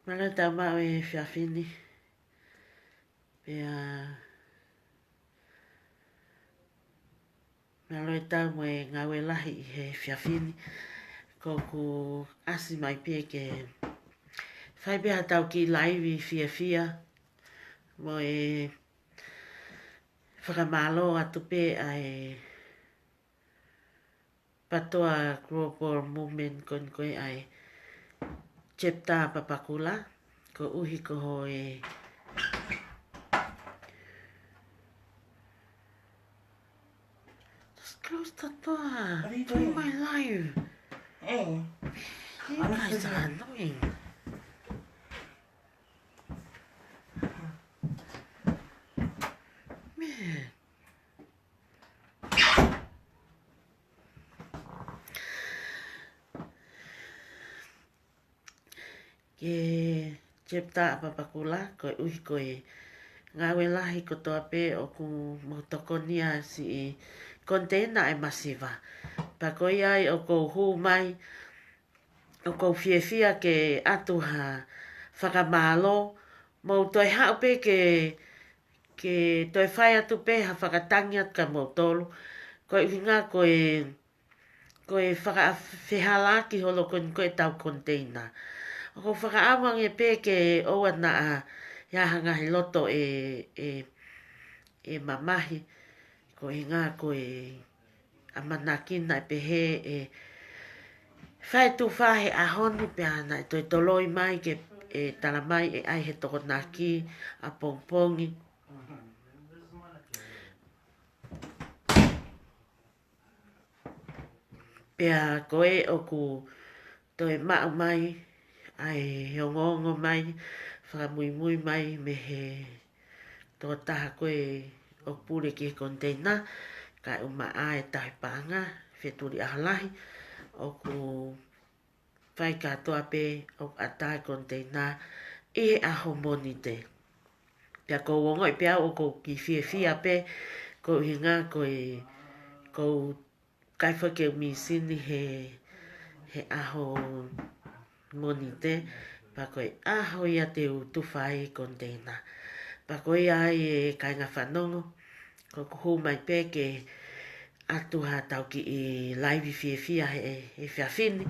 Mana tau mau e whiawhini. Pea... Malo e tau mo e ngawe lahi i he whiawhini. Ko ku asi mai pia ke... Whai pia tau ki laivi fia. Mo e... Whakamalo atu pe ai... Patoa Global Movement kon koe ai... Chepta papakula. Ko uhi ko ho e... Just close the door. What are you Do doing? my live. Hey, You I'm guys not are annoying. Man. Ke chepta papakula ko uhi ko e ngawe lahi ko toa pe o ku motokonia si kontena e masiva. Pa ko iai o ko hu mai o ko fiefia ke atu ha whakamalo mo toi hao pe ke toi whai atu pe ha whakatangia ka mo tolu. Ko i winga ko e whakawhihala ki holo ko e tau kontena. O ko whakaawang e pe ke oa na a iahanga he loto e mamahi. Ko i ngā ko e amanakina e pehe e whai tu whahe a honi pe ana e toi toloi mai ke e tala mai e ai he toko naki a pongpongi. Pea koe o ku toi mau mai ai hongongo mai whakamui mai me he tō taha koe o pure ki kontena ka uma a e tahi panga wheturi ahalahi o ku whai katoa pe o atai kontena i he aho moni te. Pea ko wongo i pea o ko ki fia pe ko hinga ko kai whake mi sini he aho moni te pa koe aho ia te tu whai kontena. Pa koe ai e kai ngā whanongo ko kuhu mai pe ke atu ha tau ki i laivi fia he whiawhini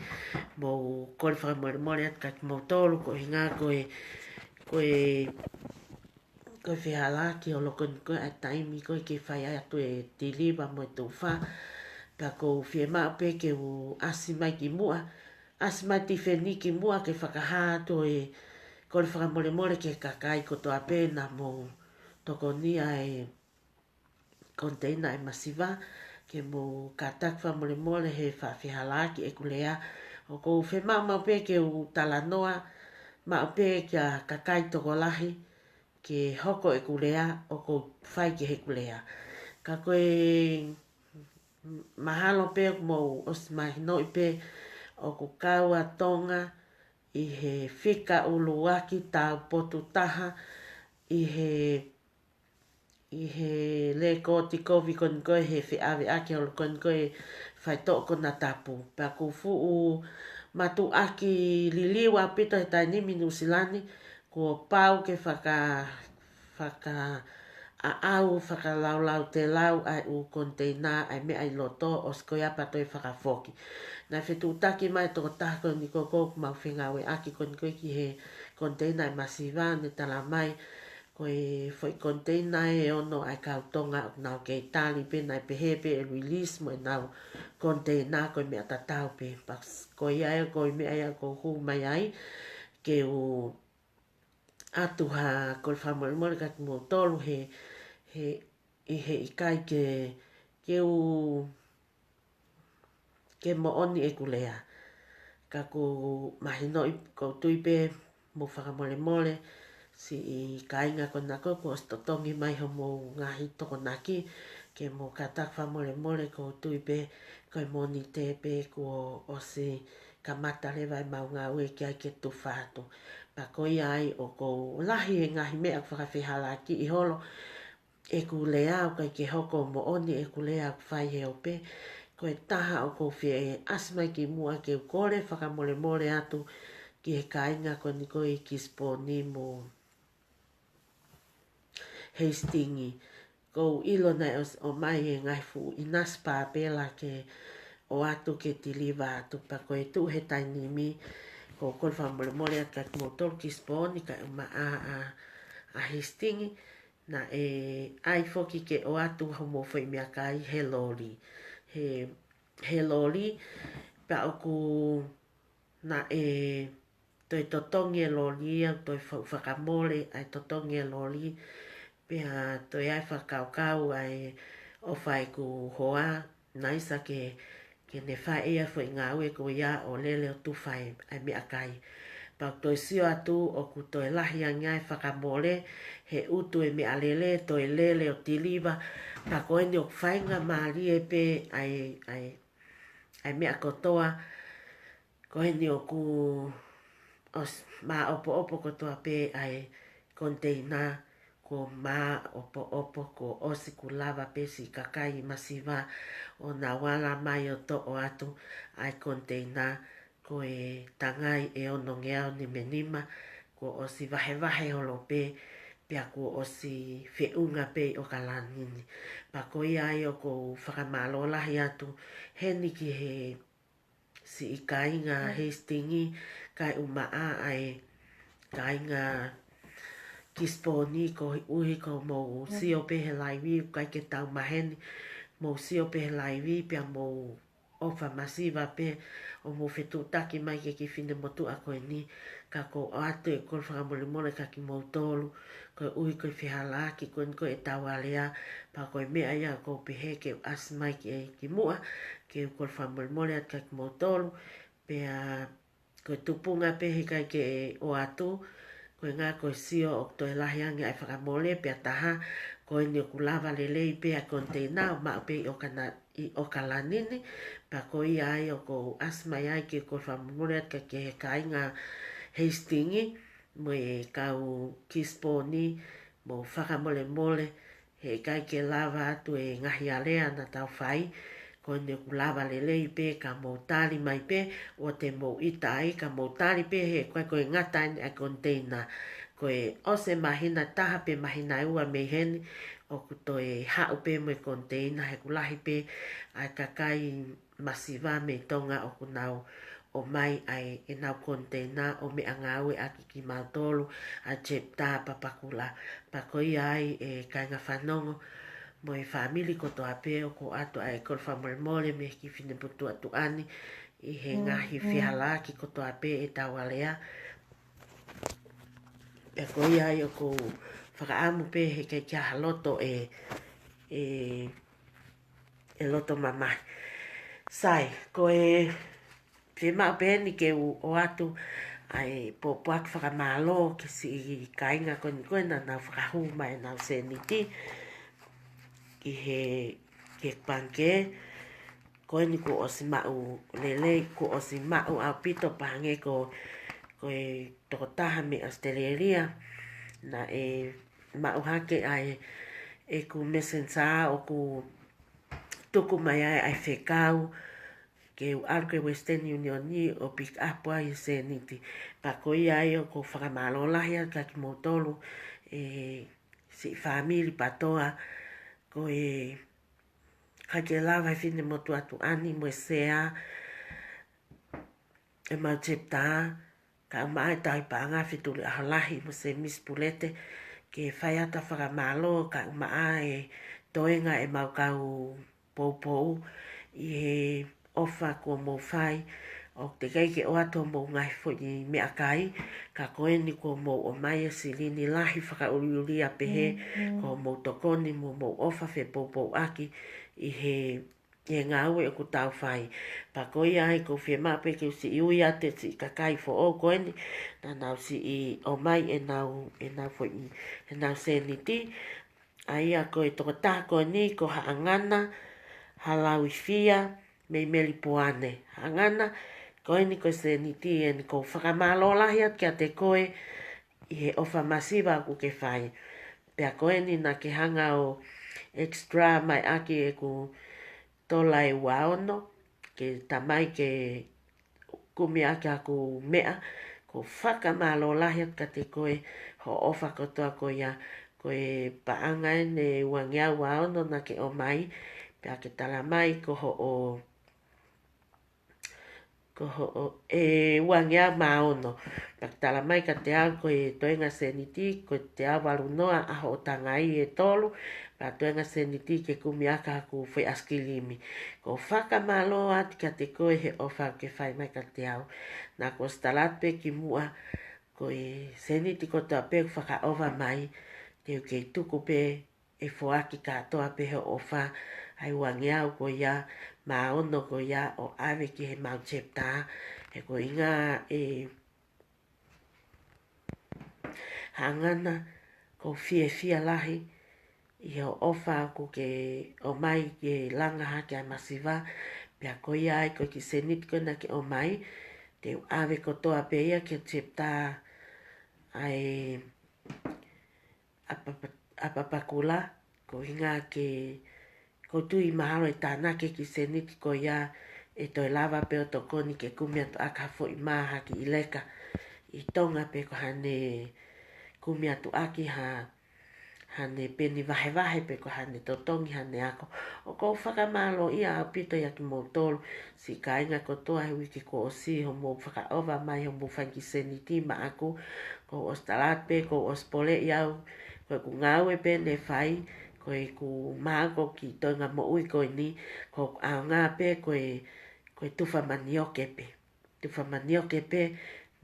mo kore whakamore at ka mo tolu ko hinga koe whihala ki o loko ni koe a taimi koe ke whai atu e tiliwa mo e tau wha pa ko whiema pe ke u asi mai ki mua asi mai ti wheni ki mua ke whakaha atu e kore whakamore ke kakai ko toa pēna mo toko nia e konteina e masiva ke mo katak whamore he whawhihala ki e kulea o ko whiema mau pe ke u talanoa mau pe kia kakai toko lahi ke hoko e kulea o ko whai ke he kulea. Ka koe mahalo pe mo osmahi no i pe o ko kaua tonga i he whika uluaki tau potu taha i he le koti kovi kon koe he whiawe aki holo kon koe whai toko na tapu. Pa ku fuu matu aki liliwa pito he tai nimi nusilani kua pau ke whaka au whakalau te lau ai u konteina ai me ai loto o skoia patoi whakafoki. Nai whetu taki mai toko tako ni koko mau whingawe aki kon koe ki he konteina e masiva ne tala mai koe foi konteina e ono ai kautonga o nau ke tali pe nai pehe pe e release mo e nau konteina koe mea tatau pe. Pas koe ai koe mea ai ko hu mai ai ke u atu ha koe whamore ka mo tolu he ikai ke u ke mo oni e kulea. Ka ku mahino i ko tuipe mo whakamole si i kainga ko nako ko stotongi mai ho mo ngahi toko naki ke mo katak whamole ko tuipe ko i moni te pe ko o si kamata lewa i mau ngā ue ki ai ke tu whātu. Pa ko i ai o ko lahi e ngahi mea whakawhihala ki i holo e kulea o kai ke hoko mo oni e kulea whai he ope ko e taha o ko whie asmai ki mua ke u kore whakamole atu ki he kāinga ko ni koe ki sponi mo Hastingi. Ko ilo na o mai e ngai fu inas pāpela ke o atu ke tiliva atu pa koe tu he tainimi ko kol fa mole at kat motor ki sponi ka a Hastingi na ai foki ke o atu homo fai mea kai he lori. He lori pa oku na toi totongi e lori au toi whakamole ai totongi e lori pia toi ai whakaukau ai o whai ku hoa naisa ke ne whai ea whai ngā ue ko ia o lele o tu whai ai mea kai. Pa toi sio atu o ku toi lahi angai whakamole he utu e mea lele toi lele o tiliva pa koe ni o whainga maari e pe ai mea kotoa koe ni o ku ma opo kotoa pe ai container ko ma opo ko osi ku lava pe si kakai masiva o na wala mai o to o atu ai container ko tangai e ono ngeao ni menima ko osi vahe holo pe pia ko osi whiunga pe o kalanini. Pa ko ai o ko whakamalola hi atu he niki he si i kainga Hastingi kai umaa ai kainga ki sponi ko uhi ko mo sio pe he laiwi kai ke tau maheni mo sio pe he laiwi pia mo ofa masiva pe o mo fetu taki mai ke ki fine motu a koe ni ka ko atu e kol whakamole mole ka ki mo tolu ko uhi ko whihala ki ko e tau alea pa koe mea ia ko pehe ke asmai ki mua ke kol whakamole mole at ka ki mo tolu pia ko tupunga pehe kai ke o atu koe ngā koe sio o toi lahi angi ai whakamole pia taha koe ni o kulava lelei pia container o mao pe i o kalanini pa koe ai o ko asmai ai ke ko whamamole at ka ke he kainga Hastingi mo e kau kisponi mo whakamole mole he kai ke lava atu e ngahi alea na tau whai koe ni ku lava lelei pe ka moutari mai pe o te mou ita ai ka moutari pe he koe ngata ni a container koe ose mahina taha pe mahina ua me heni o ku toi hau pe mo container he kulahi pe ai kakai masiva me tonga o ku nau o mai ai e nau container o me angawe aki ki mautolu a chepta papakula pa koe ai e kainga whanongo mo e family ko to apeo ko ato ai kol famole mole me ki fine putu atu ani i he ngahi whihala ki ko to ape e tawalea e ko ia i o ko whakaamu pe he kei kia haloto e loto mamai sai ko e whima pe ni ke o atu ai popuak whakamalo ki si kainga koe na nau whakahu mai nau seniti ki he ke panke koe ni ko osi mau lele ko osi mau au pito pange ko e toko taha me Australia na e mau hake ai e ku mesensa o ku tuku mai ai whekau ke u arke Western Union ni o pick up ai se niti pa koe ai o ko whakamalola hea ka ki motolu si family patoa ko ka ke lava e fine motu atu ani mo sea e mau chepta ka mai tai pa nga fituli ahalahi mo se Miss Pulete ke whai ata whakamalo ka mai toenga e mau kau poupou i he ofa ko mo whai o te kei ke o ato mo ngai fo i mea kai ka koe ni ko mo o mai e silini lahi whakauriuri a pehe ko mo tokoni mo ofa fe poupou aki i he ngā ue o ku tau whai. Pa koe ai ko whia mape ke si iui ate si kakai fo o koe ni na nau si i o mai e nau fo i e nau seniti ai a koe toko taha koe ni ko haangana halau i whia me meli poane. Haangana koe ni koe seniti e ni ko whakamalola hiat kia te koe i he ofa masiva ku ke whai. Pea koe ni na ke hanga o extra mai aki e ku tola e waono ke tamai ke kumi ake aku mea ko ko whakamālolahi ka te koe ho ofa kotoa ko ia koe paanga ne wangia waono na ke o mai pia ke tala mai ko ho e wangia maono pia ke tala mai ka te au koe toenga seniti ko te au walunoa aho o tangai e tolu pa toenga seniti ke kumiaka ku whai askilimi ko whakamāloa ka te koe he ofa ke whai mai ka te au na ko stalat pe ki mua ko e seniti ko ta pe whaka ova mai te ke tuku pe e whoaki katoa pe he ofa ai wangiau ko ia maono ko ia o ave ki he Mount Chepta he ko inga e hangana ko fia lahi i he ofa ko ke o mai ke langa hake a masiva pia ko ia ai ko ki seniti ko na ke o mai te ave ko toa pe ia ke Chepta ai apapakula ko hinga ke ko tui mahalo e tāna ke ki seniti ko ia e toi lava pe o tokoni ke kumia to aka fo i maha ki ileka i tonga pe ko hane kumia tu aki hane peni vahe pe ko hane totongi hane ako o ko whakamalo ia a pito ia ki motolu si kainga ko toa he wiki ko o si ho mo whakaova mai ho mo whanki seniti ma ako ko o stalat pe ko o spole iau ko ku ngau e pe ne whai ko e ku māko ki toinga mo ui ko ni ko au ngā pe ko e tuwha manioke pe tuwha manioke pe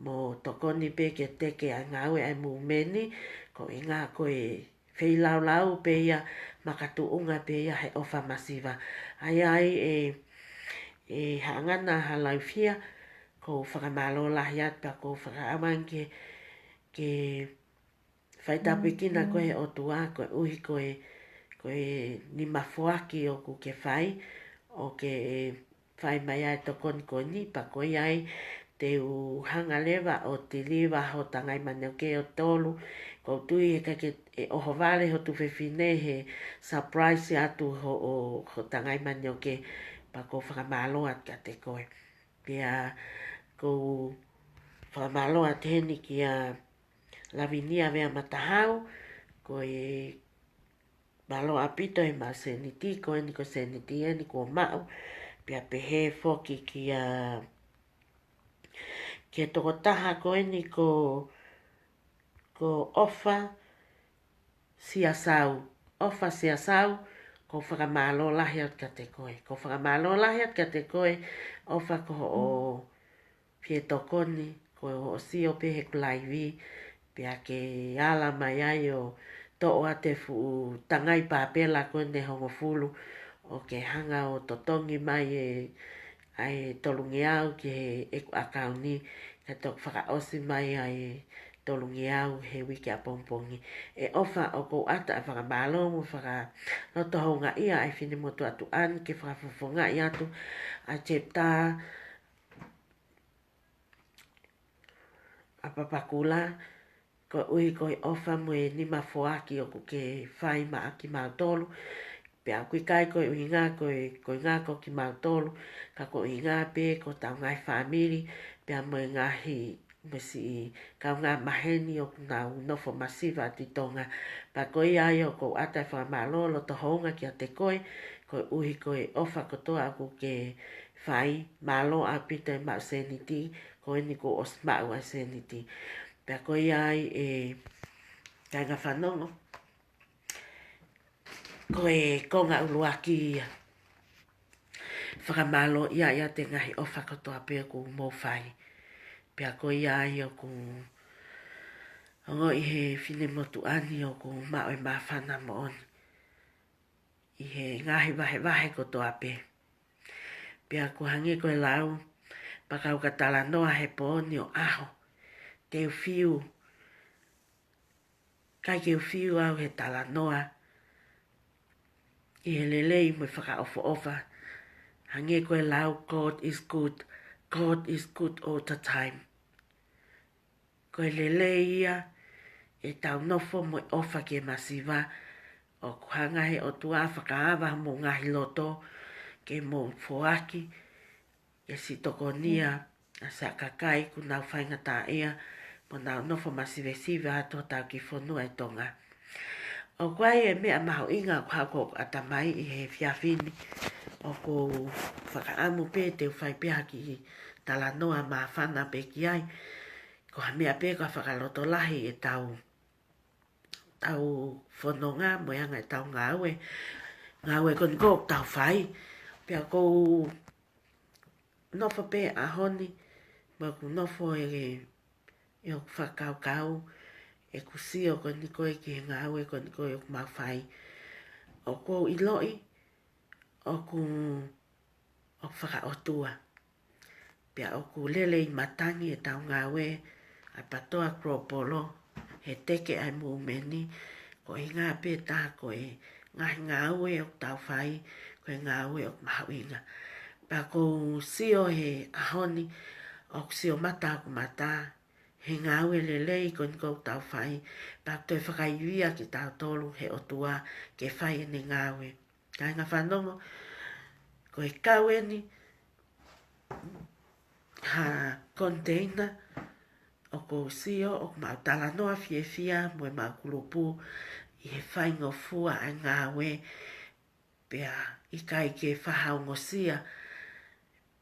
mo tokoni pe ke teke a ngau e mu meni ko i ngā ko e whei lau pe ia makatu unga pe ia he ofa masiva ai e hangana halau fia ko whakamalo lahi atpa ko whakaaman ke whaitapu kina koe o tua koe uhi koe ni mafuaki o ku ke whai o ke whai mai ai tokoni ko ni pa koe ai te hanga lewa o te liwa ho tangai maneo ke o tolu ko tui e ka ke e oho vale ho tu whewhine he surprise atu ho tangai maneo ke pa ko whakamaloa ka te koe pia ko whakamaloa tēni ki a lavinia vea matahau ko e malo apito e ma seniti ko e ni ko seniti e ni ko mau pia pehe foki ki a ke toko taha ko e ni ko ofa siasau ko whakamalo lahi at ka te koe ko whakamalo lahi at ka te koe ofa ko o pie tokoni ko o si o pehe kulaivi pia ke ala mai ai o to o te fu tangai papela ko ne hongo fulu o ke hanga o totongi mai ai tolungi au ke e akauni ka tok whaka osi mai ai tolungi au he wiki a pompongi e ofa o ko ata a whaka malo mo whaka loto honga ia ai fini motu atu an ke whaka fufonga i atu a Chepta a papakula ko ui ko ofa mo e ni mafuaki o ke whai ma aki mautolu pe a kui kai ko ui ngā ko ngā ko ki mautolu ka ko ui ngā pe ko tau ngai whamiri pe a mo e ngahi me si ka ngā maheni o ngā nofo masiva ti tonga pa ko i ai o ko ata e whamalolo to honga ki a te koe ko ui ko e ofa ko toa ko ke whai malo a pita e ma seniti ko e ni ko osmau a seniti pia ko ai e kainga whanongo ko e konga uluaki ia whakamalo ia te ngahi o whakotoa pia ku mō whai pia ko ai o ku ongo i he whine motu ani o ku mao e mawhana mo on i he ngahi wahe ko toa pe pia ku hangi ko e lau pakau ka tala noa he pōni o aho te uwhiu, kai ke uwhiu au he tala noa, i he lelei mo whaka ofa, hange koe lau, God is good all the time. Koe lelei ia, e tau nofo mo ofa ke masiva, o kuhanga he o tua whakaawa mo ngahi loto, ke mo fuaki, e si tokonia, sa kakai ku nau whainga tā ea, mo nau nofo masive ato tau ki whonua e tonga. O kwai e mea maho inga kwako atamai i he whiawhini, o ko whakaamu pē te whai pēha ki tala noa ma whana pe ki ai, ko ha mea pē ka whakaloto lahi e tau whanonga, mo anga e tau ngāwe kon kōk tau whai, pia kou nofo pē ahoni, mo ku nofo e o whakau e kusio ko ni koe ki ngāwe ko ni koe o mawhai, o kou iloi, o ku whakaotua, pia o ku lele i matangi e tau ngāwe, ai patoa kropolo, he teke ai muumeni, ko i ngā pē tā ko e ngāwe o tau whai, ko e ngāwe o mahawinga. Pa ko sio he ahoni, o sio mata ku mata, he ngāwe lelei ko ni kou tau whai, pa toi whakaiwia ki tau tolu he otua ke whai ne ngāwe. Kai ngā whanongo, ko e kawe ni, ha container, o ko sio, o mau tala noa fia, mo e mau kurupu, i he whai ngofua ai ngāwe, pia i kai ke whahau ngosia,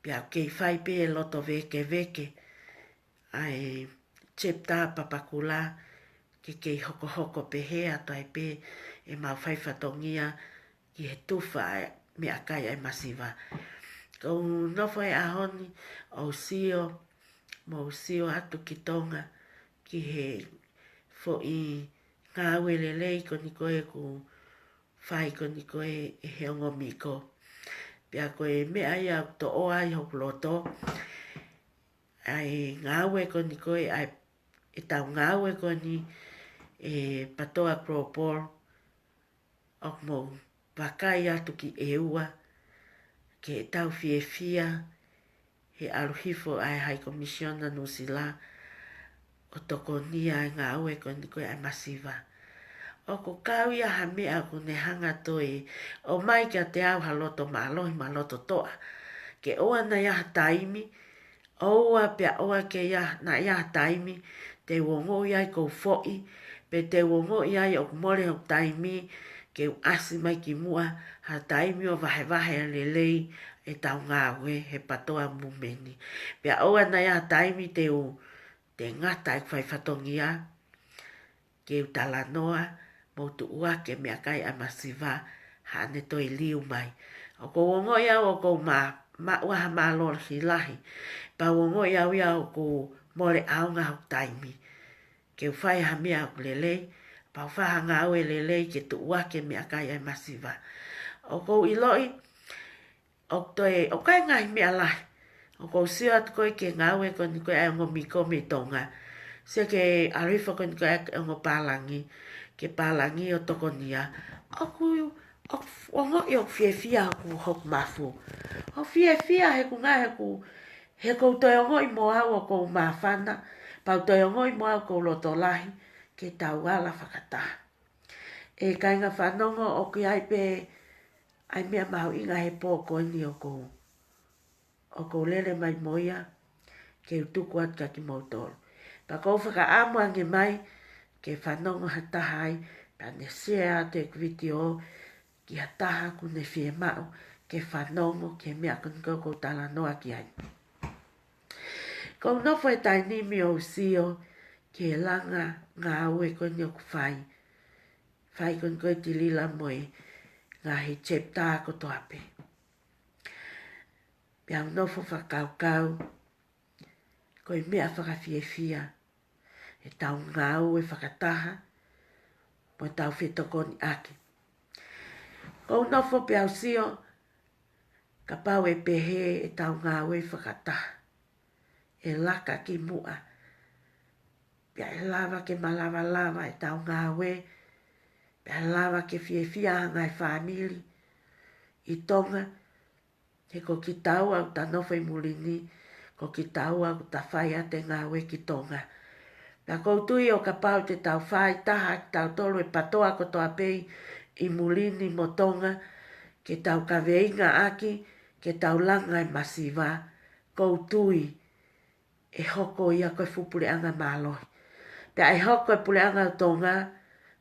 pia ke whai pē loto veke, ai chepta papakula, ke hoko pehea, toi pē e mau whai whatongia, ki he tuwha me akai ai masiva. Ko nofo e ahoni, o sio, mo sio atu ki tonga, ki he fo i ngāwe lelei ko ni koe ku whai ko ni koe e heongo miko. Pia koe mea ia to oa i hoku loto, ai ngāwe ko ni koe, ai e tau ngāwe ko ni e patoa kropor, o mo wakai atu ki e ua, ke tau fia, he aruhifo ai hai komisiona nusila, o toko nia e ngāwe ko ni koe ai masiva. O ko kawia ha mea ko ne hanga toi, o mai kia te au haloto maloto toa, ke oa na iaha taimi, oa pia oa ke na iaha taimi, te wongo iai kou foi, pe te wongo iai o kumore o taimi, ke u asi mai ki mua, ha taimi o vahe lelei, e tau ngāwe he patoa mumeni. Pia oa na iaha taimi te ngata e kwhai whatongia, ke u tala noa, mo tu ua ke mea kai a masiva, ha ne toi liu mai. O ko wongo iau o ko ma uaha ma lor hilahi, pa wongo iau o ko mole aunga hau taimi. Ke u whai ha mea o lelei, pa u whaha ngāwe lelei ke tu ua ke mea kai a masiva. O ko iloi, o kai ngai mea lahi, o ko sio atu koe ke ngāwe ko ni koe ai ngomiko me tonga, se ke arifo ko ni koe ai ngopalangi, ke palangi o toko nia, o ngo i o fia ku hok mafu. O fia he ku ngā he kou toi o ngoi mo au o kou mawhana, pau toi o ngoi mo au kou loto lahi, ke tau ala whakata. E kai ngā whanongo o ki ai pe, ai mea mahu inga he pōko ni o kou lele mai moia, ke utuku atu ka ki mautoro. Pa kou whaka amuange mai, ke whanongo hatahai, pa ne sea te video, ki hataha ku ne whie mau, ke whanongo, ke mea kou tala noa ki ai. Kou nofo e tai nimi o sio, ke langa ngā ue ko ni o ku whai. Whai kon koe ti lila moe, ngā he chepta ko toape. Pia nofo whakau, koe mea whakawhiewhia, e tau ngā ue whakataha, mo tau whetoko ni ake. Kou nofo pia sio, ka pau e pehe e tau ngā ue whakataha, e laka ki mua, pia e lava ke malawa e tau ngā ue, pia e lava ke whiewhia ngai whamili, i tonga, he ko ki tau au ta nofo i mulini, ko ki tau au ta whai a te ngā ue ki tonga. Pia koutui o ka pau te tau whai taha ki tau tolu e patoa ko toa pei i mulini mo tonga, ke tau ka veinga aki, ke tau langa e masiva, koutui e hoko ia koe fupuleanga mālohi. Pea e hoko e puleanga tonga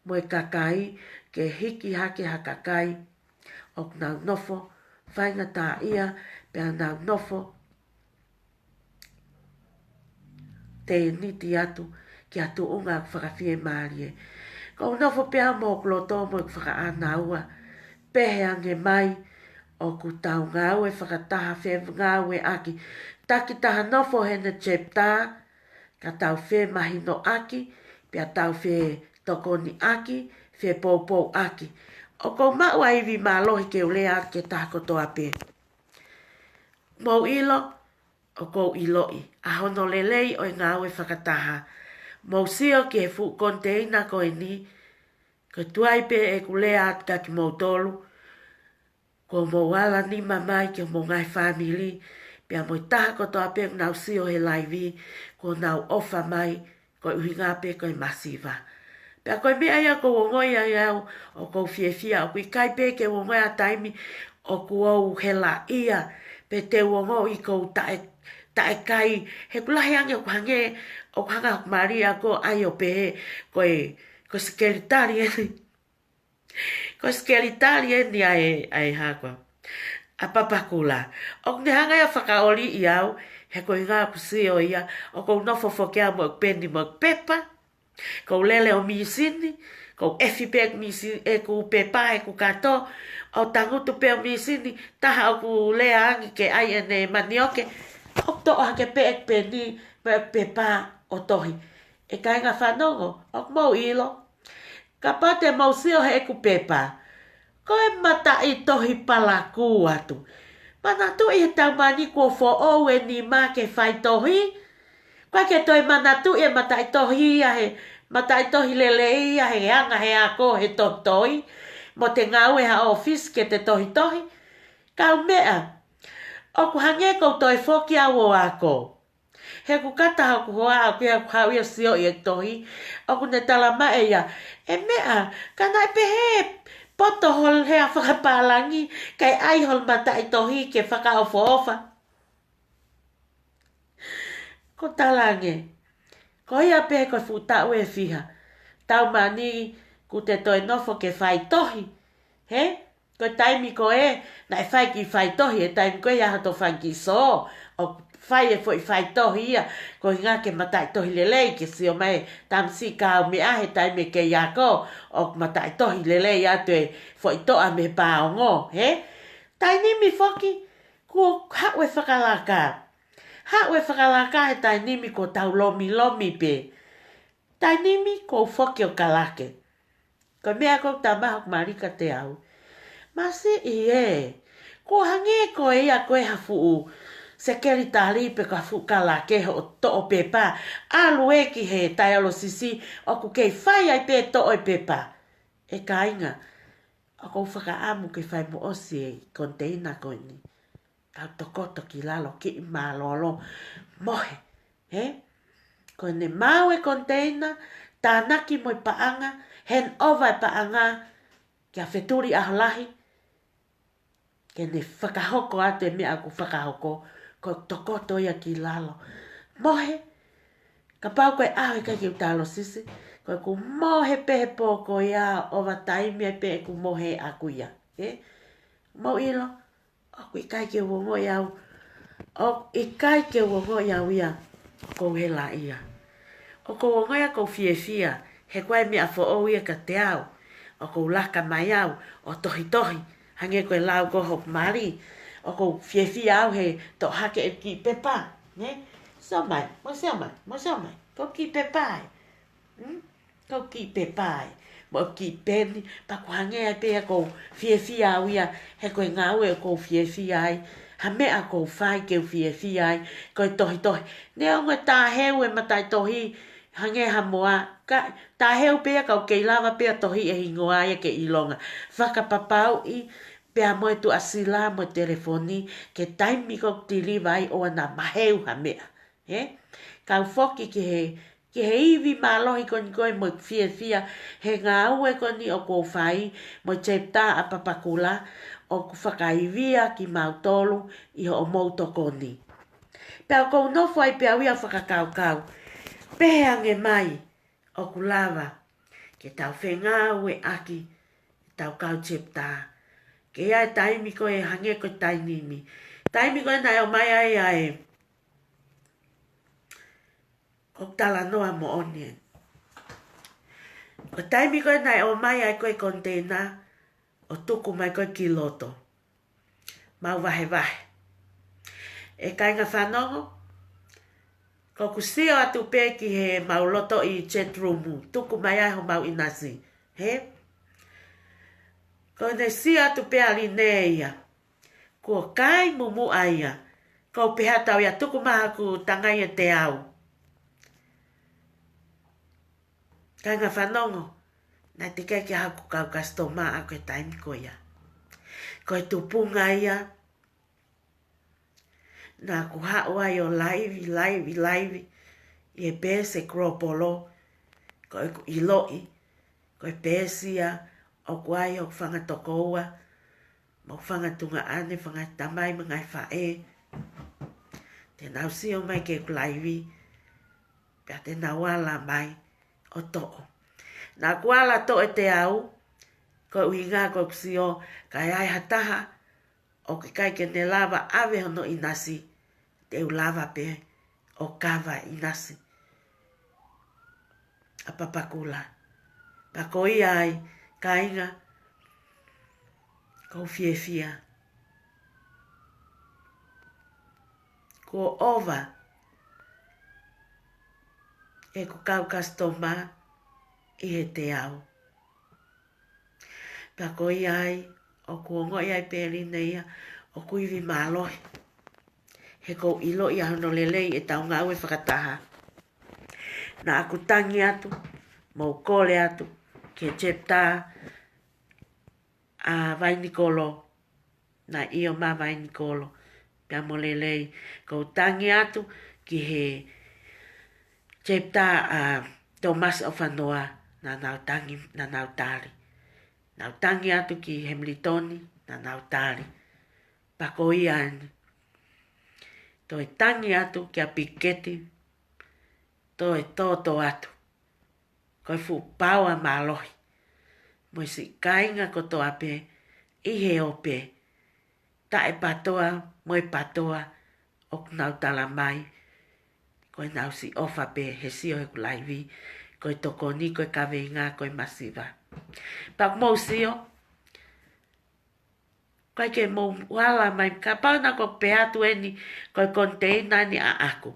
mo e kakai ke hiki hake ha kakai o nau nofo whainga tā ia pea nau nofo te niti atu ki atu unga whakawhie mārie. Ko nofo pea mo kloto mo e whakaana ua pehe ange mai o ku tau ngau e whakataha whew ngau e aki. Taki taha nofo hene chepta ka tau whe mahino aki pia tau whe tokoni aki whe poupou aki. O kou maua iwi mālohi ke ulea ke taha kotoa pe. Mou ilo o kou iloi. A hono lelei o ngau e whakataha. Mou sio ki he fu konteina ko e ni. Ko tuai pe e kulea atka ki mou tolu. Ko mou ala ni mamai ki mou ngai family. Pia mo taha kotoa pe nau sio he laivi. Ko nau ofa mai. Ko uhinga pe ko e masiva. Pea koe mea ia ko wongoi ai au o kou fiefia. O kui kai pe ke wongoi a taimi o ku au hela ia. Pe te wongoi i kou tae kai. He kulahi ange o kuhange o kuhanga maria ko ai o pehe. Ko skeritari eni. Ko skeritari eni ai hakwa. A papakula. O ne hanga ia whakaoli i au. He koe ngā kusio ia. O kou nofo fokea mo peni mo pepa. Kou lele o misini, kou efi pe misini, e ku pepa, e ku kato, o tangutu pe o misini, taha o ku lea angi ke ai ene manioke, o to o hake pe ek pe ni, me pepa o tohi. E kai ngā whanongo, o mou ilo, ka pate mou sio he ku pepa, ko e mata i tohi pala ku atu. Mana tu i he tau mani ko fo o e ni ma ke whai tohi, kwa ke toi mana tu e mata i tohi ia he, mata i tohi lele ia he anga he ako he toi, mo te ngau e ha office ke te tohi tohi. Kau mea, o ku hange kou toi foki au o ako. He ku kata hau ku hoa au kia ku hau ia sio i e tohi, o ku ne talama e ia, e mea, kana e pehe poto hol hea whakapalangi, kai ai hol mata i tohi ke whakaofo ofa. Ko talange, ko ia pe ko futau e fiha. Tau mani ku te toi nofo ke whai tohi. He? Ko taimi ko e, na e whai ki whai tohi, e taimi ko e aha to whai ki so. O whai e fwoi whai tohi ia, ko hinga ke matai tohi lelei, ke si o mai tamsi ka au me ahe taimi ke ia ko, o matai tohi lelei atu e fwoi toa me paongo. He? Taini mi foki, ku hau e whakalaka. Hau e whakalaka he tai nimi ko tau lomi pe. Tai nimi ko foki o kalake. Ko mea ko ta mahok marika te au. Masi i e. Ko hange ko ia ko e hafu sekeri tali pe ka fu kalake o to o pepa. Alu e ki he tai alo sisi o ku kei whai ai pe to o pepa. E ka inga. O ko whaka amu ke whai mo osi e konteina ko ini. Kau tokoto ki lalo ki malolo mohe. He? Ko ne mau e konteina, tānaki mo i paanga, hen ova i paanga, kia wheturi aholahi, ke ne whakahoko atu e mea ku whakahoko, ko tokoto ia ki lalo. Mohe, ka pau koe awe kai ki utalo sisi, koe ku mohe pehe pōko ia, ova taimi e pehe ku mohe aku ia. He? Mo ilo, o i kai ke wongo iau, o i kai ke wongo iau ia, ko hela ia. O ko wongo ia ko fia, he koe mea fo o ia ka te au, o ko laka mai au, o tohi tohi, hange koe lau ko hop mari, o ko fia au he to hake e ki pepa, ne? So mai, mo so mai, ko ki pepa ai, ko ki pepa ai. Mo ki peni, pa ku hange ai pea ko fia au ia, he koe ngau e ko fia ai, ha mea ko whai ke fia ai, koe tohi tohi. Ne o ngoi tā heu e matai tohi, hange ha moa, tā heu pea kau kei lava pea tohi e hingoa ia ke ilonga. Whakapapau i, pea moe tu asila mo telefoni, ke taimi ko tili vai o ana maheu ha mea. Kau foki ki he iwi mālohi koni koe mo fia, he ngā ue koni o kou whai, mo chepta a papakula, o ku whakaivia ki mautolu i o mouto koni. Pea kou nofo ai pea wia whakakau. Pehange mai o kulava. Ke tau whengau e aki. Tau kau chepta. Ke ia e taimi ko e hange ko tainimi. Taimi ko e nai o mai ai ai. O tala noa mo onien. O taimi ko e nai o mai ai ko e kontena. O tuku mai ko e kiloto. Mau vahe vahe. E kainga whanongo. Ko kusio atu peki he mau loto i chat room. Tuku mai ai ho mau inasi. He? Ko ne si atu pe ali neia. Ko kai mumu aia. Ko peha tau ia tuku maha ku tangai e te au. Kainga whanongo. Nai te keki haku kau kastoma a koe taimi ko ia. Ko e tupunga ia. Nā ku hao ai o laivi. I e pēse kropolo. Ko e iloi. Ko e pēsia. O kuai o whanga tokoua. Mo whanga tunga ane. Whanga tamai mangai whae. Te nau si o mai ke laivi. Pea te nau ala mai. O to'o. Nā kuala to e te au. Ko uhinga ko si o. Kai ai hataha. O ke kai ke ne lava ave hono inasi. Te ulava pe o kava inasi. A papakula. Pakoi ai, kainga, ko fia. Ko ova. E ko kau kastoma i he te au. Pakoi ai, o kuongoi ai pēri neia, o kuivi mālohi. He kou ilo i ahono lelei e tau ngau e whakataha. Nā aku tangi atu, mou kole atu, ke chepta a Vainikolo, nā io mā Vainikolo, pia mo lelei, kou tangi atu ki he chepta a Thomas Ofanoa, nā nau tangi, nā nau tāri. Nau tangi atu ki Hemlitoni, nā nau tāri. Pakoi ani. To e tangi atu ki a piketi. To e toto atu. Ko e fu paua malohi. Mo si kainga ko to ape. I he ope. Ta e patoa. Mo e patoa. O nau tala mai. Ko e nau si ofa pe. He si o he kulaivi. Ko e toko ni ko e kawe inga. Ko e masiva. Pak mo si o. Kai ke mo wala mai ka pauna ko pe atu eni ko container ni a aku.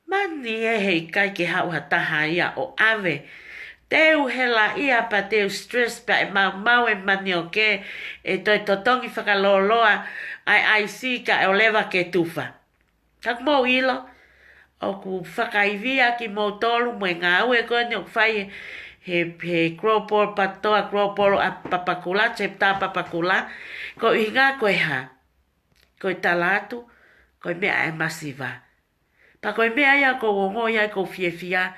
Mani e hei kai ke hau hataha ia o ave. Teu hela ia pa teu stress pa e mau e mani o ke e toi totongi whakaloloa ai si ka e o lewa ke tufa. Kak mo ilo o ku whakaivia ki mo tolu mo e ngā ue koe ni o whai he kropolo patoa kropolo a papakula, chepta papakula, ko inga koe ha. Koe talatu, koe mea e masiva. Pa koe mea ia ko wongo ia ko fia,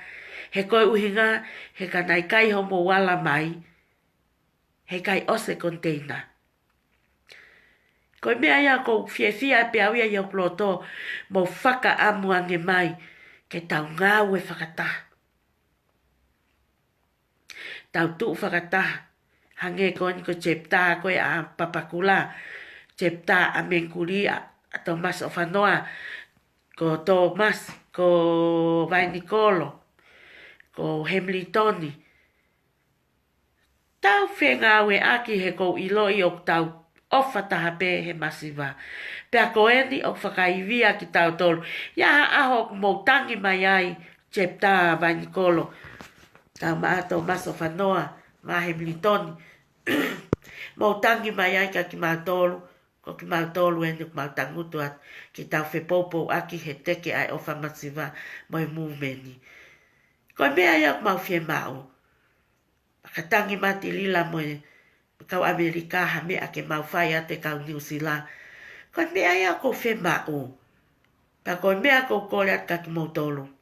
he koe uhinga, he kanai kai homo wala mai, he kai ose container. Koe mea ia ko fia pe au ia i o ploto, mo whaka amuange mai, ke tau ngau e whakataha. Tau tu whakataha. Hange koe ko chepta koe a papakula. Chepta a menkuri a Thomas Ofanoa. Ko Thomas, ko Vainikolo. Ko Hemlitoni. Tau whenga aue aki he ko iloi o tau ofa taha pe he masiva. Pea ko eni o whakaivia ki tau tolu. Ia aho mo tangi mai ai chepta Vainikolo. Tau maa Thomas Ofanoa, maa Hemlitoni. Mau tangi mai ai ka ki mau tolu. Ko ki mau tolu e nuk mau tangutu at ki tau whepopo aki he teke ai ofa masiva mo e mumeni. Ko mea ia mau fie mau. Ka tangi mati lila mo e kau Amerika ha mea ke mau whai ate kau New Zealand. Ko mea ia ko fie mau. Pa ko mea ko kore at ka ki mau tolu.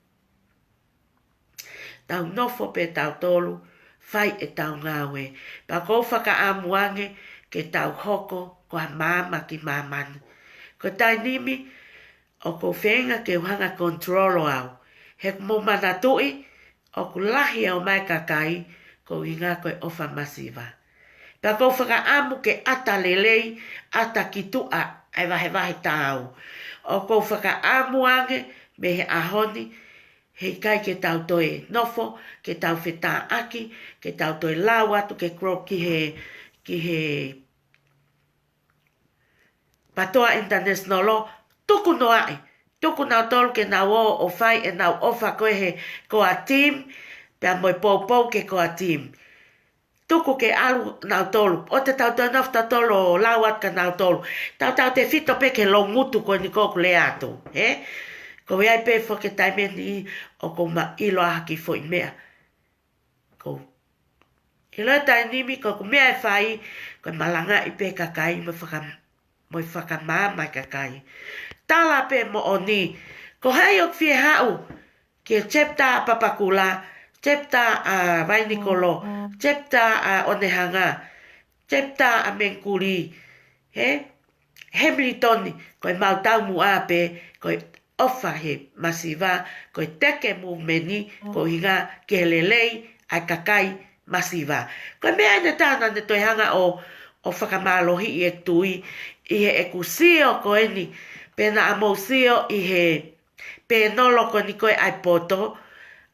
Tau nofo pe tau tolu, whai e tau ngawe. Pa ko whaka amuange ke tau hoko, ko a mama ki mamani. Ko tai nimi, o ko whenga ke uhanga controlo au. He mo manatui, o ku lahi au mai kakai, ko inga koe ofa masiva. Pea ko whaka amu ke ata lelei, ata ki tua, ai wahe tāu. O ko whaka amu ange, me he ahoni, he kai ke tau toe nofo, ke tau whetā aki, ke tau toe lawatu, ke kro ki he patoa international law, tuku no ai. Tuku nau tolu ke nau o whai e nau ofa koe he koa team, pea moi pōpou ke koa team. Tuku ke alu nau tolu. O te tau tau nafta tolu o lawat ka nau tolu. Tau te fito pe ke lo ngutu koe ni koku le atu. Ko iai pe fo ke taimeni o ko ma ilo haki fo i mea. Ko ilo tai nimi ko mea e whai ko malanga i pe kakai mo whaka mai kakai. Tala pe mo o ni. Ko hai o fie hau ke chepta papakula, chepta a Vainikolo, chepta a Onehanga, chepta a Menkuri, Hamiltoni, koe mautau mua pe, koe ofa he masiva, koe teke mu meni, ko hinga ke lelei ai kakai masiva. Koe mea ina tāna ne toi hanga o whakamalohi i e tui, i he ekusio ko eni, pena a mousio i he penolo ko ni koe ai poto,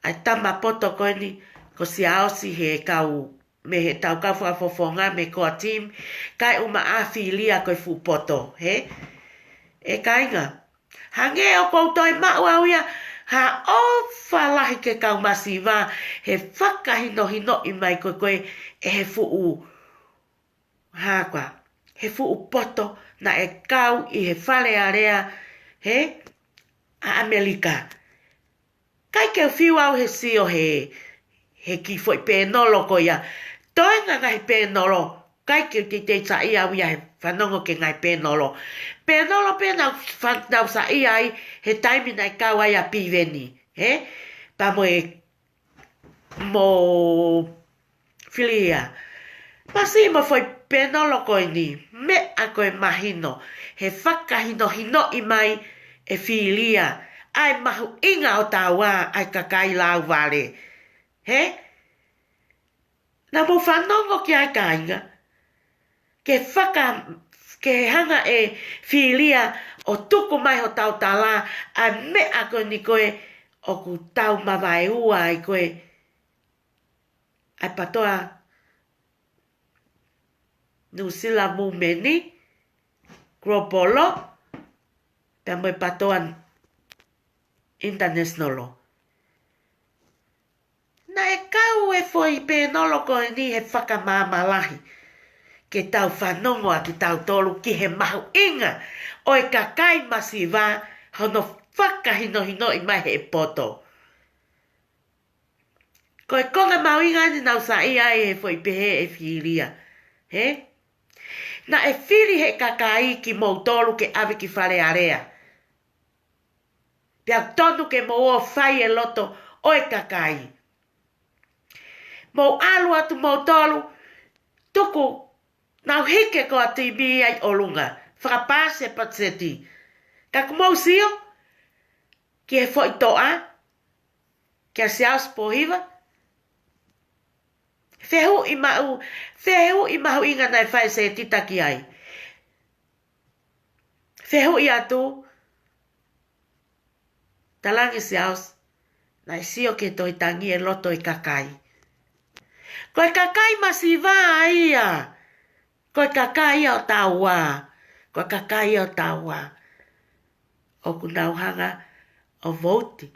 ai tama poto ko ni ko si aosi he kau me he tau kau whakafofonga me koa team kai uma a filia koe fu poto, he? E kainga. Hange o koutoi mau au ia, ha o whalahi ke kau masiva, he whakahino hino i mai koe koe e he fuu. Ha kwa, he fuu poto na e kau i he whale area, he? A Amerika. Kai ke whiu au he sio he ki foi pēnolo ko ia. Toenga ngai pēnolo. Kai ke te sa ia au ia he whanongo ke ngai pēnolo. Pēnolo pēnau sa ia ai he taimi nai kau ai a piveni. He? Pa mo filia. Pasi mo foi pēnolo ko ni. Me a koe mahino. He whakahino hino i mai e filia. Ai mahu inga o tawa ai kakai lau vale. He? Na mo whanongo ki ai kainga. Ke hanga e filia o tuku mai ho tau tala ai me a koe ni koe o ku tau mawai ua ai koe ai patoa nusila mu meni Gropolo pe mo patoa international law. Na e kau e foi pēnolo ko ni he whakamamalahi. Ke tau whanongo a ki tau tolu ki he mahu inga. O e kakai masiva hono whakahino hino i mai he poto. Ko e konga mahu inga ni nau sa ia e foi pehe e filia. He? Na e fili he kakai ki mou tolu ke ave ki whare area. Pia tonu ke mo o whai e loto o e kakai. Mo alu atu mo tolu, tuku nau hike ko atu i mi ai olunga. Whakapase patseti. Ka kumau sio, ki he fo i toa, ki a siaus pohiva. Fehu i mahu inga nai whai se titaki ai. Fehu i atu, talangi siaus, nai sio ke toi tangi e loto i kakai. Koe kakai masiva ia. Koe kakai o taua. Koe kakai o taua. O ku nauhanga o voti.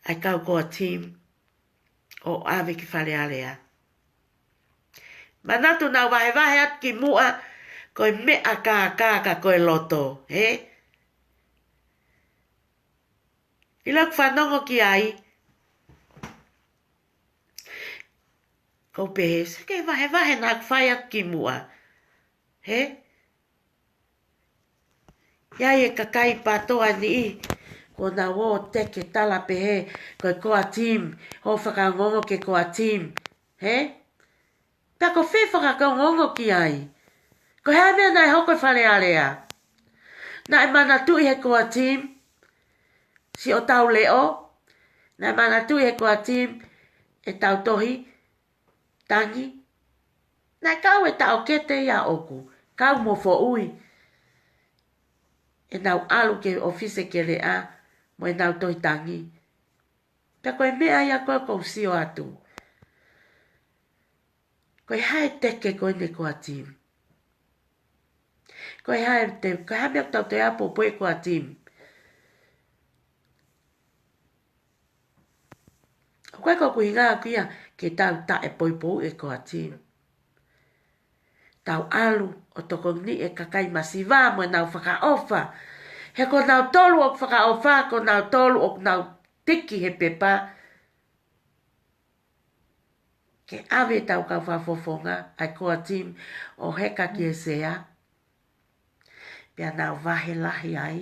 Ai kau koa team o ave ki whare alea. Manatu nau wahe at ki mua koe mea ka koe loto. He? Ilak whanongo ki ai. Ko pehes, ke wahe nak whaiat ki mua. He? Iai e kakai patoa ni i. Ko na wo teke tala pehe. Koe koa team. Ho whakangongo ke koa team. He? Pea ko whi whakangongo ki ai. Ko hea mea nai hoko whare area. Na e mana tui he kua team. Si o tau leo. Na e mana tui he kua team. E tau tohi. Tangi. Na e kau e tau kete ia oku. Kau mo fo ui. E nau alu ke ofise ke le a. Mo e nau tohi tangi. Pea koe mea ia koe kou sio atu. Koe hae teke koe ne kua team. Koe hae te, koe hae mea tau te apo poe kua team. Koe ko kui ngā kia ke tau ta e poi pou e kua team. Tau alu o toko ni e kakai masiva mo e nau whaka ofa. He ko nau tolu o whaka ofa, ko nau tolu o nau tiki he pepa. Ke awe tau ka whafofonga ai kua team o heka ki e sea. Pea nau vahe lahi ai.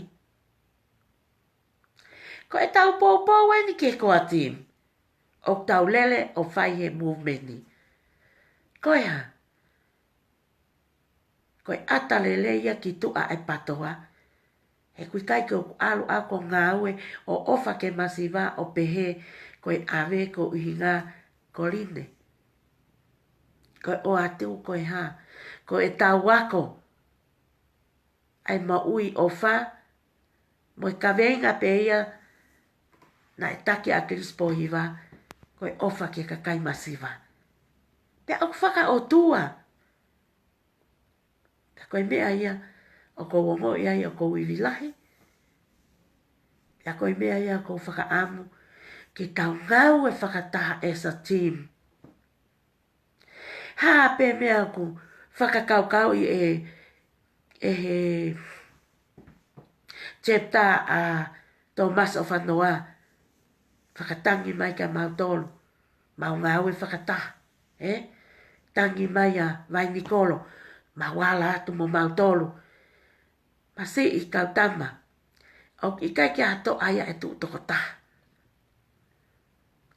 Ko e tau pou ni ke kua team. O tau lele o whai he movementi. Koe ha. Koe ata lele ia ki tua e patoa. He kui kai ko alu ako ngā ue o ofa ke masiva o pehe koe awe ko uhinga koline. Koe o atu koe ha. Koe tau wako. Ai maui ofa. Mo e kawenga pe ia na e taki a Crispo hiva. Koe ofa ke kakai masiva. Pea o whaka o tua. Koe mea ia o ko wongo ia o ko iwilahi. Pea koe mea ia ko whaka amu. Ki tau ngau e whakataha as a team. Ha pe mea ku whakakaukau i he chapter a Thomas of Anoa. Whakatangi mai ka mautolo. Mau ngau e whakataha. Tangi mai a vai Nikolo. Mawala atu mo mautolo. Pasi i kautama. O i kai kia hato aia e tu tokota.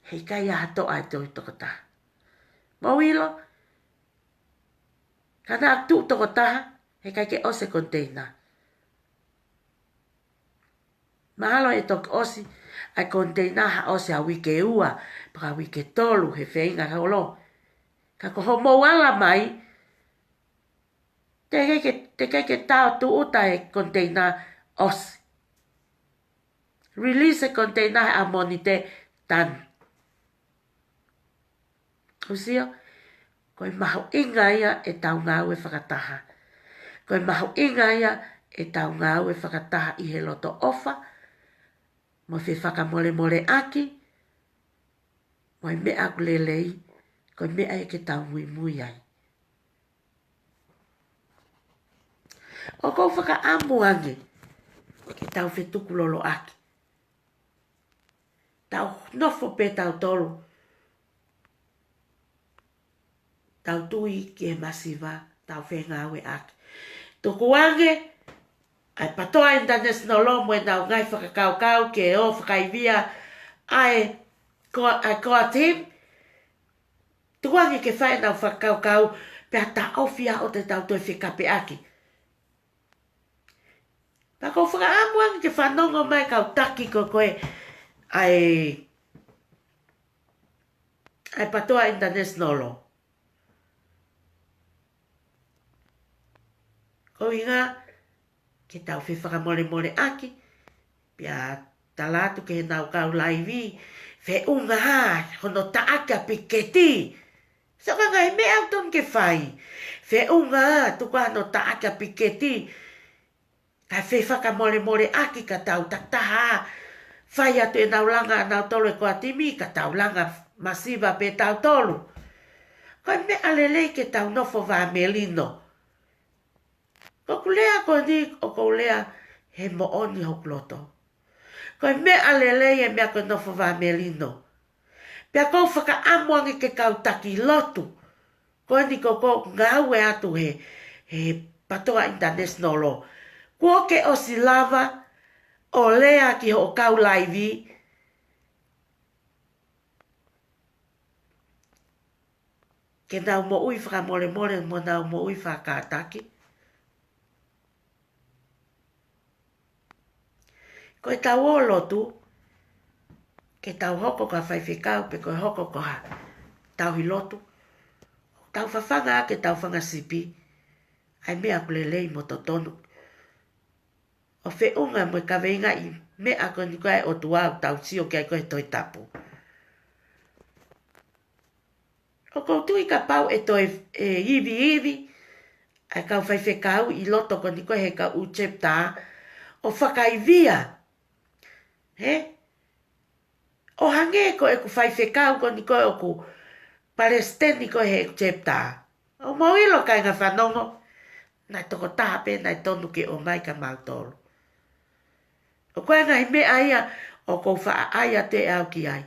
Hei kai a hato ai tu tokota. Mawilo. Kana tu tokota. Hei kai ke ose container. Mahalo e tok osi. Ai container ha ose a wike ua. Paka wike tolu he whainga kaolo. Ka koho mo wala mai. Te keke tau tu uta e container osi. Release e container a monite tan. Usio, koe mahu inga ia e tau ngau e whakataha. Koe mahu inga ia e tau ngau e whakataha i he loto ofa. Mo whi whakamole mole aki. Mo i mea kulelei. Koe mea e ke tau mui mui ai. O kou whaka amu ange. Ke tau whetuku lolo aki. Tau nofo pe tau tolu. Tau tui ki e masiva. Tau whenga awe aki. Tuku ange. Ai patoa international law mo e nau ngai whakakaukau ke o whakaivia. Ai koa team. Tuku ange ke whae nau whakakaukau. Pea ta ofia o te tau toi whikape aki. Pa ko whakaamuang te whanongo mai kau taki ko koe ai patoa international law. Ko inga ke tau whiwhaka mole aki. Pia talatu ke nau kau laivi. Whe unga ha, hono taaka piketi. Saka ngai me au ton ke whai. Whe unga ha, tuka no taaka piketi. Kai whiwhaka mole aki ka tau taktaha. Whai atu e nau langa nau tolu e koa timi ka tau langa masiva pe tau tolu. Koe me alele ke tau nofo va melino. Ko kulea ko ni o ko lea he mo oni ho kloto. Koe me alele e mea ko nofo va melino. Pea kou whaka amuangi ke kau taki lotu. Koe ni ko ngau e atu he patoa international law. Kua ke o si lava o lea ki ho kau laivi. Ke nau mo ui whaka mole mo nau mo ui whaka ataki. Ko e tau o lotu, ke tau hoko ka whaiwhekau, pe ko e hoko ko ha tau hi lotu. Tau whawhanga ke tau whanga sipi, ai mea kulelei mo to tonu. O whe unga mo ka veinga i mea ko ni koe o tuau tau sio ke ai koe toi tapu. O koutu i ka pau e toi iwi, ai kau whaiwhekau i loto ko ni koe he ka u chepta, o whakaivia. He? O hange ko e ku whaiwhekau ko ni koe o ku Palestini ko he chepta. O mauilo kai ngā whanongo, nai toko tāpe, nai tonu ke o mai ka mautoro. O koe ngai me aia, o kou wha aia te au ki ai.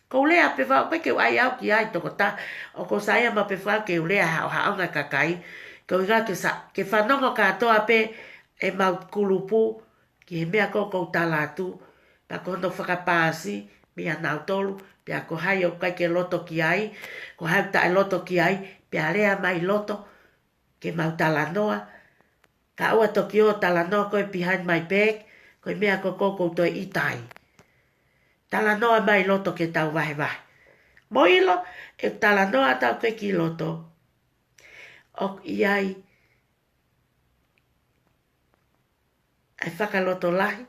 Kou lea pe whao, koe keu ai au ki ai toko tā, o kou sa aia ma pe whao keu lea hao haonga kakai, kou inga ke whanongo katoa pe, e mau kulupu, ki he mea kou tālatu, pa kono whakapāsi, mea nau tolu, pia ko hai o kai ke loto ki ai, ko hai ta e loto ki ai, pia lea mai loto, ke mau talanoa, ka ua toki o talanoa koe behind my back, koe mea ko koko toi itai. Talanoa mai loto ke tau vahe vahe. Mo ilo, e talanoa tau koe ki loto, o iai, ai whakaloto lahi,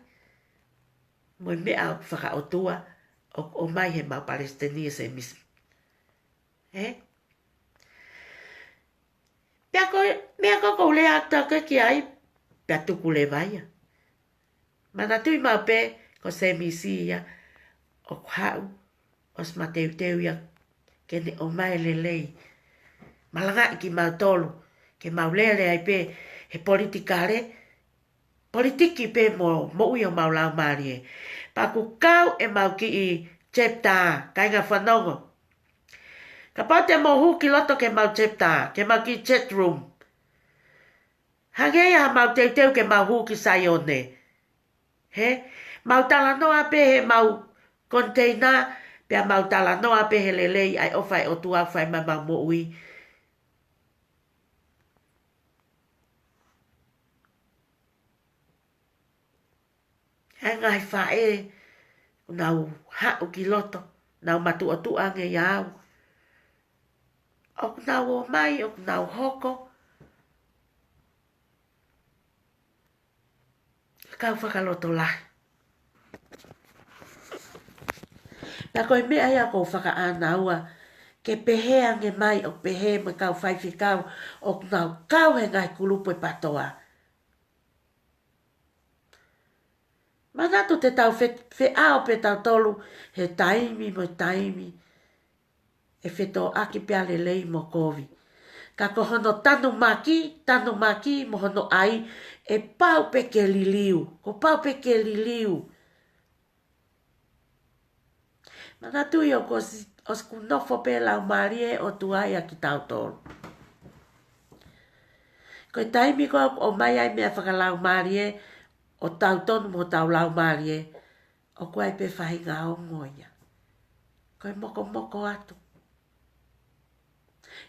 mo mea o whakaotua, o mai he mau Palestini se mismo. Mea koko lea ta ke ki ai, pia tuku le vaia. Mana tui mau pe, ko se misia, o hau, os ma teu ia, ke ne o mai le lei. Malanga ki mau tolu, ke mau lele ai pe, he politikare, politiki pe mo ui o mau lau marie. Pa ku kau e mau ki i chepta, kai ngā whanongo. Ka pate mo hu ki loto ke mau chepta, ke mau ki chat room. Hangea mau teu ke mau hu ki sayone. He? Mau talanoa pe he mau container, pe mau talanoa pe he lelei ai ofai o tua fai ma mau mo ui. Hangai fae, nau hau ki loto, nau matu o tu ange iau. Ok nau o mai, ok nau hoko. Kau whakaloto lahi. Na koe mea ia kou whaka anaua, ke pehe ange mai o pehe me kau whaiwhikau, ok nau kau he ngai kulupu e patoa. Manatu te tau whe ao pe tau tolu, he taimi mo taimi, e wheto aki pia lei mo kovi. Ka ko hono tanu maki mo hono ai, e pau pe ke liliu, ko pau pe ke liliu. Manatu i o ku nofo pe lau marie o tuai a ki tau tolu. Ko taimi ko o mai ai mea whakalau marie, o tau tonu mo tau lau marie, o kuai pe whahinga o ngoia. Ko moko atu.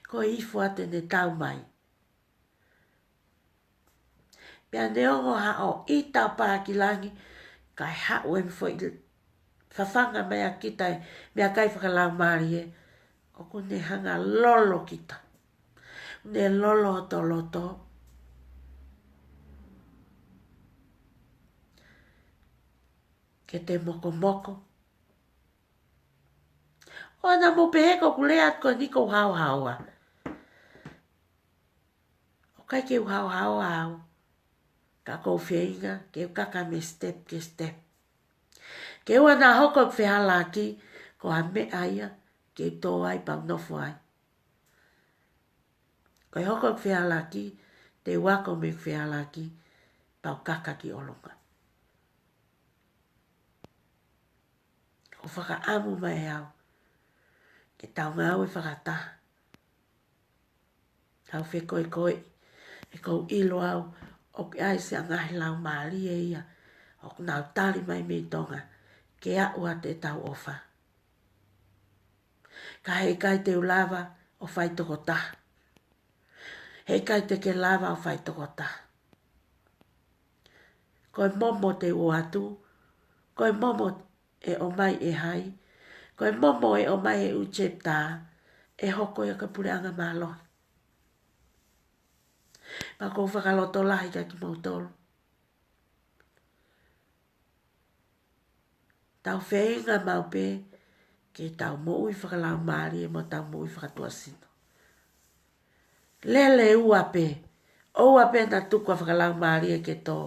Ko ifu ate ne tau mai. Pea neongo ha o i tau pākilangi, kai hau e mwho i whawhanga mea kita mea kai whakalau marie, o ku ne hanga lolo kita. Ne lolo to loto. Ke te moko. O na mo peheko ku leat ko niko hau haua. O kai ke hau hau. Ka kou whiinga, ke kaka me step ke step. Ke ua na hoko whihalaki, ko a me aia, ke tō ai pang nofo ai. Ko hoko whihalaki, te wako me whihalaki, pau kaka ki olonga. Ko whaka amu mai au, ke tau ngau e whakata. Tau whekoi, e kou ilo au, o ke ai se angahi lau maari e ia, o nau tali mai me tonga, ke a ua te tau ofa. Ka hei kai te ulava o whai toko ta. Hei kai te ke lava o whai toko ta. koe momo te o atu, koe momo e o mai e hai, koe momo e o mai e uchepta, e hoko ia ka pureanga mālohi. Ma kou whakaloto lahi ka ki mautolo. Tau whenga mau pe, ke tau mo ui whakalau maari e mo tau mo ui whakatua sino. Lele ua pe, ua pe na tukua whakalau maari e ke tō.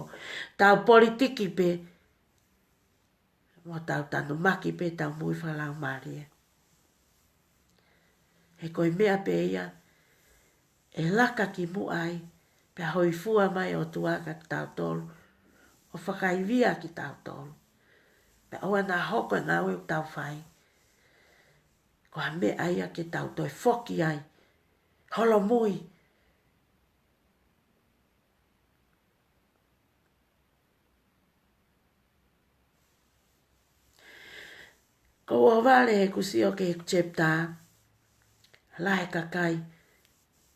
Tau politiki pe, mo tau tanu maki pe tau mo ui whakalau maari e. He koe mea pe ia, e laka ki mu ai, pe hoi fua mai o tuaka ki tau tolu, o whakaivia ki tau tolu. Pe aua nā hoko ngā ue o tau whai. Ko ha mea ia ki tau toi foki ai, holo mui. Ko o wale he kusi o ke chepta, lahe kakai,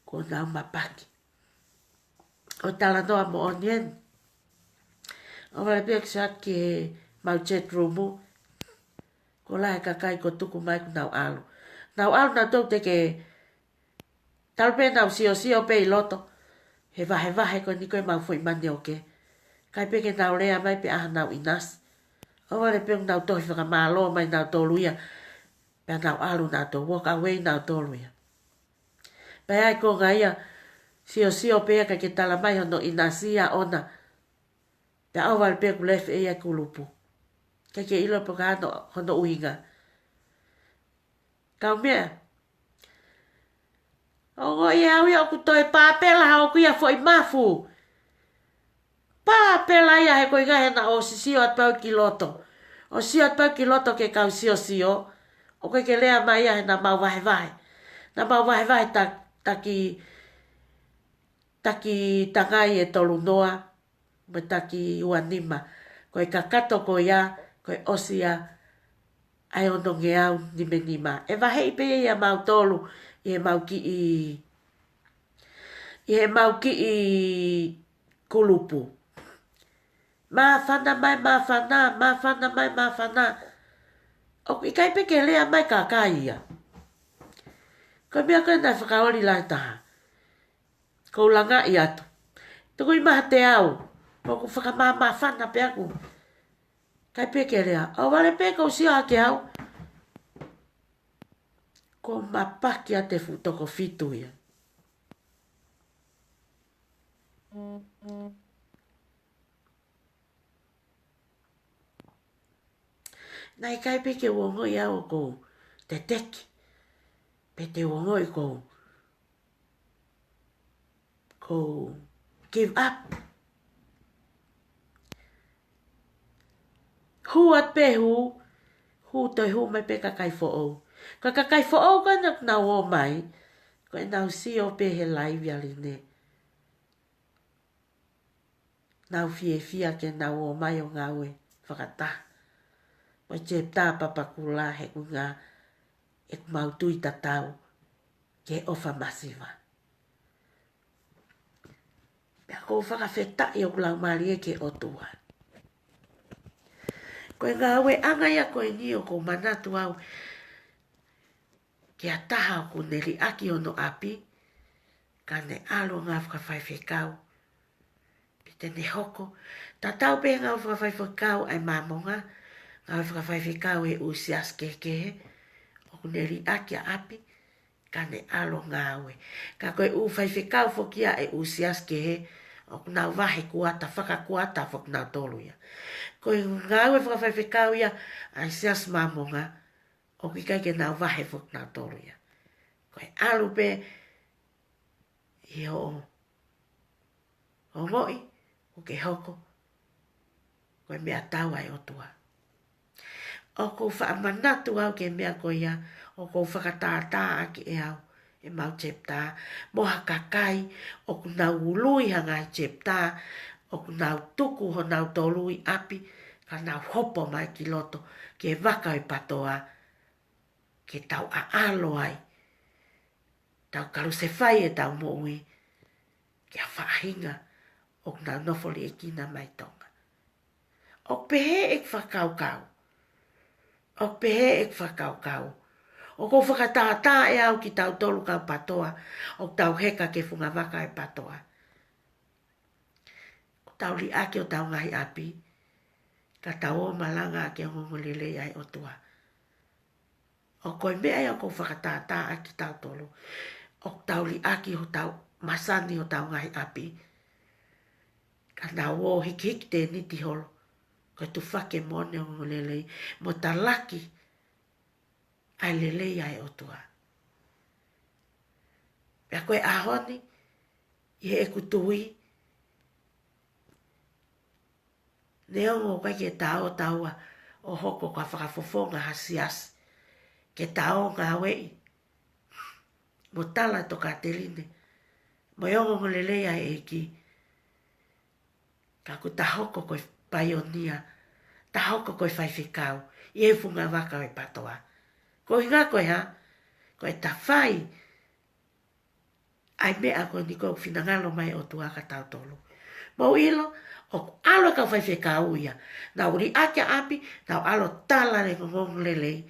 ko nā mapaki. O tala noa mo onien. O wale pia kisa ki mau chat roomu. Ko lahe kakai ko tuku mai ku nau alu. Nau alu nau tau te ke talpe nau sio pe i loto. He vahe ko ni koe mau fwoi mani o ke. Kai pe ke nau lea mai pe aha nau inas. O wale pia nau tohi whaka malo mai nau toluia. Pe nau alu nau to walk away nau toluia. Pe ai ko ngaia sio pe ka ke tala mai hono inasia ona. Pe au wale pia ku lefe e ia kulupu. Ke ilo po ka hono uinga. Kau mea. O ngoi au ia ku toi pāpela hao kuia fwoi mafu. Pāpela ia he koi ngahe na o sio at pau ki loto. O sio at pau ki loto ke kau sio. O koe ke lea mai ia he na mau vahe. Na mau vahe taki tangai e tolu noa. Me taki uanima. Koe ka kato ko ia. Koe osia. Ai ono nge au ni me nima. E vahe ipe ia mau tolu. I he mau ki i kulupu. Mawhana mai. O i kai peke lea mai ka ia. Ko mea koe nai whakaoli lai taha. Ko langa i atu. Tuku i maha te au. Ko ku whakamawhana pe aku. Kai peke lea. O wale peke o sio hake au. Ko mapaki a te futoko fitu ia. Nai kai peke uongo ia o kou te teki. Pe te uongo i kou give up. Hu at pe hu. Hu toi hu mai pe kakai fo o. Ka kakai fo o ka na o mai. Ko e nau si o pe he laivi ali ne. Nau fia ke nau o mai o ngā ue. Whakata. Mai te tā papakula he ku ngā. E ku mautui tatau. Ke ofa masiva. Pea kou whakawheta i o kulau maari e ke otua. Koe ngā ue anga ia koe ni o kou manatu au. Ke ataha o ku neri aki ono api. Ka ne alo ngā whakawhaiwhekau. Pite ne hoko. Tatau pe ngā whakawhaiwhekau ai mamonga. Ngā whakawhaiwhekau e usias kekehe. O ku neri aki a api. Ka ne alo ngā ue. Ka koe u whaiwhekau whokia e usias kehe. O ku nau wahe kuata, whakakuata whok nau tolu ia. Koe ngā ue whakawhaiwhekau ia. Ai sias mamonga. O ki kai ke nau wahe whok nau tolu ia. Koe alu pe. I o ngoi. O ke hoko. Koe mea tau ai o tua. O kou whaamanatu au ke mea koe ia. O kou whakatātā aki e au. E mau chepta. Moha kakai. O ku nau ului hanga i chepta. O ku nau tuku ho nau tolui api. Ka nau hopo mai ki loto. Ke waka i patoa. Ke tau a alo ai. Tau karu se whai e tau moui. Ke a whaahinga. O ku nau nofoli e kina mai tonga. O pehe ek whakaukau. O pehe ek whakaukau. O ko whakatātā e au ki tau tolu kau patoa. O tau heka ke whunga waka e patoa. O tau li ake o tau ngahi api. Ka tau o malanga ke ngongo lele ai o tua. O koe mea ia ko whakatātā a ki tau tolu. O tau li ake o tau masani o tau ngahi api. Ka nau o hiki hiki te niti holo. Koe tu whake mone o ngongo lele. Mo ta laki. Ai lele ai o tua. Pea koe ahoni. I he kutui. Neongo kai ke tau taua. O hoko ka whakafofonga hasiasi. Ke tau ngā wei. Mo tala to ka teline. Mo yongo ngolele ai e ki. Ka ku tahoko koe paionia. Tahoko koe whaiwhikau. I e funga waka e patoa. Ko hinga koe ha. Koe ta whai. Ai mea koe ni koe whinangalo mai o tuaka tau tolu. Mo ilo. O alo ka whaiwhikau ia. Na uri ake api. Na alo tala re ngong lelei.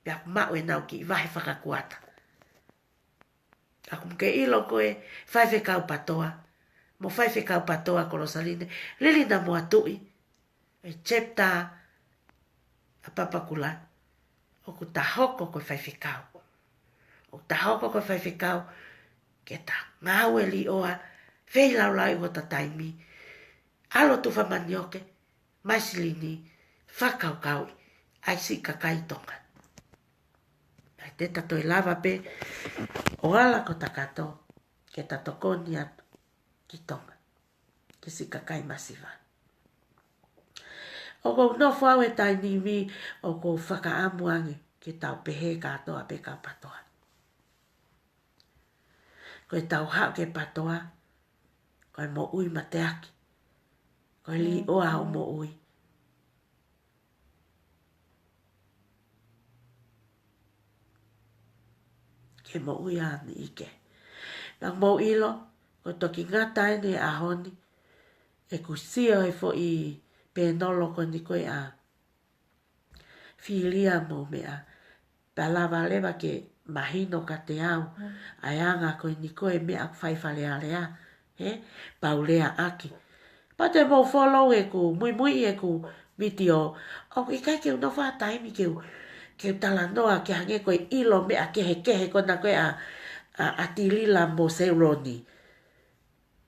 Pea mau e nau ki wahi whakakuata. Aku mke ilo koe whaiwhikau patoa. Mo whaiwhikau patoa kolosaline. Lili na mua tui. E chepta a papakula. O ku tahoko koe whaiwhikau. O tahoko koe whaiwhikau. Ke ta ngau e li oa. Whei lau lai o ta taimi. Alo tu whamanioke. Maisilini. Whakau kaui. Ai si kakai tonga. Te tato e lava pe o ala ko takato ke tato koni atu ki tonga ke si kakai masiva. O ko no fau e tai ni mi o ko whaka amuange ke tau pehe katoa pe ka patoa. Ko e tau hao ke patoa ko e mo ui mateaki ko e li oa o mo ui. Ke mo ui ani ike. Nang mo ilo, ko toki ngata ene a honi, e kusio e fo i penolo ko ni koe a filia mo mea. Palava lewa ke mahino ka te au, ai anga ko ni koe mea whaifale alea, paulea aki. Pa te mo follow e ku, mui e ku video, o i kai ke uno wha taimi ke tala noa ke hange koe ilo mea kehe ko na koe a atilila mo seuroni.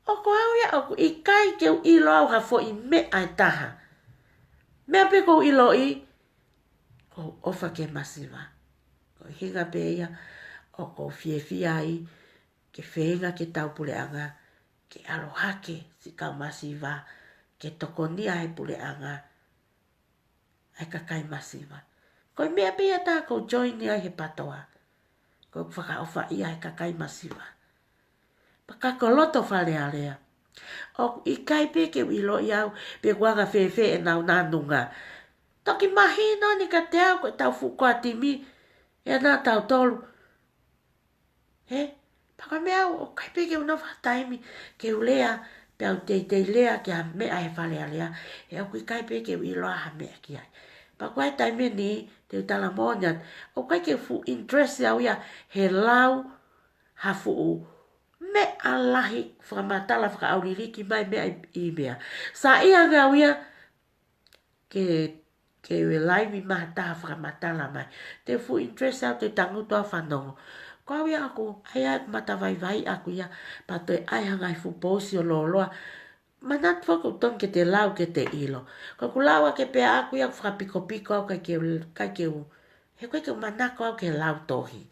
O ko au ia, o i kai ke ilo au hafo i mea e taha. Mea pe ko ilo i, ko ofa ke masiva. Ko hinga pe ia, o ko fia i, ke whenga ke tau pule anga, ke alohake si kau masiva, ke tokonia he pule anga, ai kakai masiva. Ko mea pe ia ta ko join ia he patoa. Ko whaka ofa ia he kakai masiva. Paka ko loto whale alea. O i kai pe ke ilo iau, pe kuanga whewhe e nau nanunga. Toki mahino ni ka te au ko tau fukua timi, e nā tau tolu. Paka mea o kai pe ke una whataimi, ke ulea, pe au te lea ke a mea he whale alea, e au ki kai pe ke ilo a mea ki ai. Paka ai taime ni, te utala mōnian, o kai ke fu interest au ia, he lau, hafu u, me alahi whakamatala whakaauriki mai mea i mea. Sa ia ngau ia, ke laimi maha taha whakamatala mai. Te fu interest au te tangutoa whanongo. Ko au ia aku, ai ai matawai vai aku ia, pato e ai hangai fu posi o loloa, manat whako ton ke te lau ke te ilo. Ko ku laua ke pea aku ia whakapiko piko au kai ke u. He koe ke manako au ke lau tohi.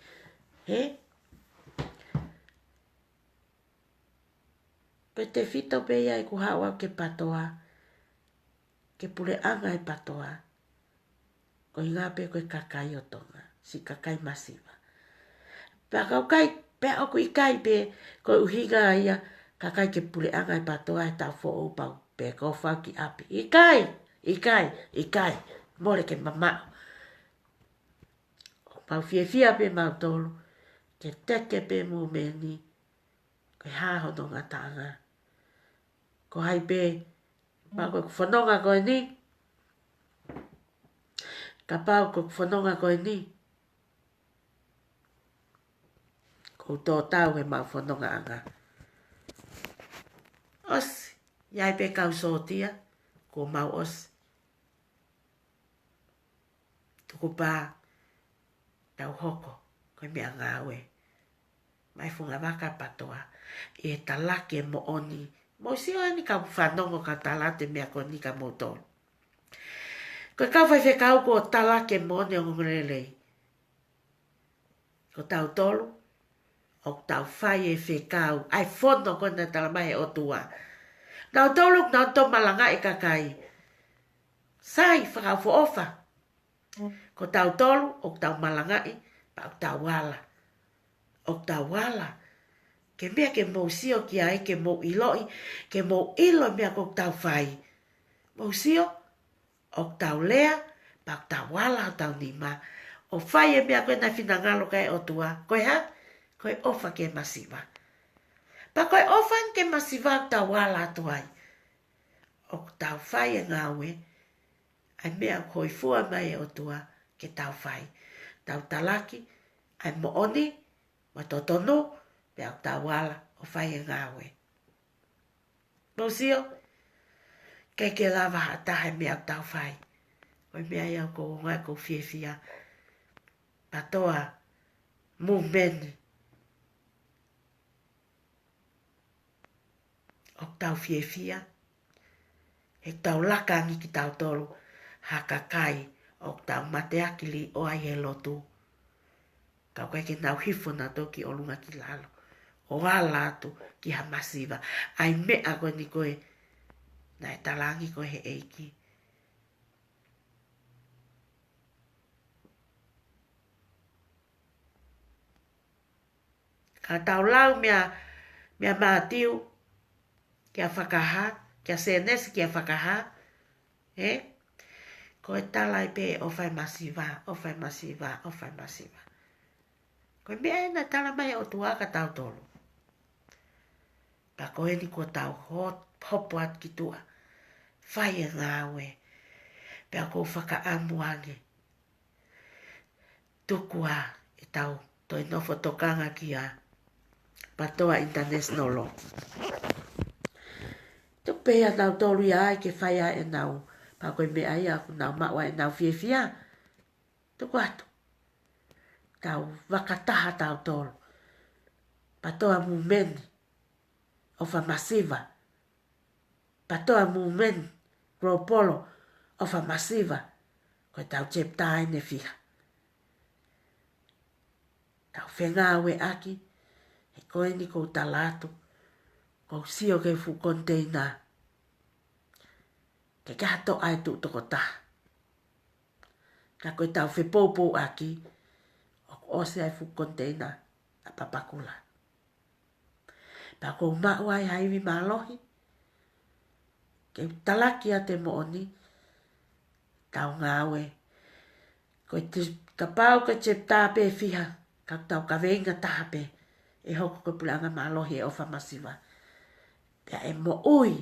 Pe te fito pe ia e ku hau au ke patoa. Ke pule anga e patoa. Ko inga pe koe kakai o tonga. Si kakai masiva. Pea kau kai, pea oku i kai pe koe uhinga ia kakai ke pule anga e patoa e tau fo upau. Pe kau whau ki api. I kai. Mole ke mamau. Pau fia pe mau tolu. Ke teke pe mu meni. Ko haho no ngatanga. Ko hai pe. Pau koe whanonga koe ni. Ka pau ko whanonga koe ni. Ko tō tau he mau whanonga anga. Osi, iai pe kau sōtia, ko mau osi. Tuku pā, tau hoko, koe mea ngāwe. Mai funga waka patoa, e talake mo oni. Mo si o ni ka whanongo ka talate mea ko ni ka motoro. Koe kau whai whekau ko talake mo oni o ngorelei. Ko tau tolu, o tau whai e whekau, ai whono kona talamai o tua. Nau tolu, nau tō malanga e kakai. Sai, whakau fo ofa. Ko tau tolu, o tau malanga e, pa o tau wala. O tau wala. Ke mea ke mou sio ki ai, ke mou iloi, ke mou ilo mea ko tau whai. Mou sio, o tau lea, pa o tau wala o tau nima. O whai e mea koe na whina ngalo kai o tua. Koe ha? Koe ofa ke masiva. Pa koe ofa ke masiva o tau wala atuai. O tau whai e ngawe, ai mea koe fua mai o tua ke tau whai. Tau talaki, ai mo oni, ma totonu, pe au tau wala o whai e ngawe. Mosio, kei ke lava hatahe mea o tau whai. Koe mea iau ko ngai ko fiefia. Patoa, mu meni. O tau fiefia. He tau lakangi ki tau tolu. Haka kai. O tau mateakili o ai he lotu. Kau kai ke nau hifuna toki o lunga ki lalo. O ala atu ki ha masiva. Ai mea koe ni koe. Nai talangi koe he eiki. Ka tau lau mea mātiu. Kia whakaha. Kia senesi kia whakaha. Koe talai pe o whai masiva. O whai masiva. O whai masiva. Koe mea ena tala mai o tuaka tau tolu. Pa koe ni ko tau hopo at ki tua. Whai e ngāwe. Pea ko whaka amuange. Tukua e tau. Toi nofo tokanga ki a. Patoa international law. Tupea nau tolu ia ai ke whai a e nau. Pa koe mea ia ku nau maua e nau fiefia. Tuku atu. Tau wakataha tau tolu. Patoa mumeni. Ofa masiva. Patoa mumeni. Gropolo. Ofa masiva. Koe tau cheptai ne fiha. Tau whengawe aki. E koe ni kou talatu. Kou sio ke fu konteina. Ke kato ai tu toko taha. Ka koe tau whepopo aki. O se ai fu konteina. A papakula. Pa kou mauai haiwi malohi. Ke talaki a te mooni. Tau ngawe. Koe te kapau ke chepta pe fiha. Ka tau ka venga taha pe. E hoko koe pulanga malohi e ofa masiva. Pea e mo ui.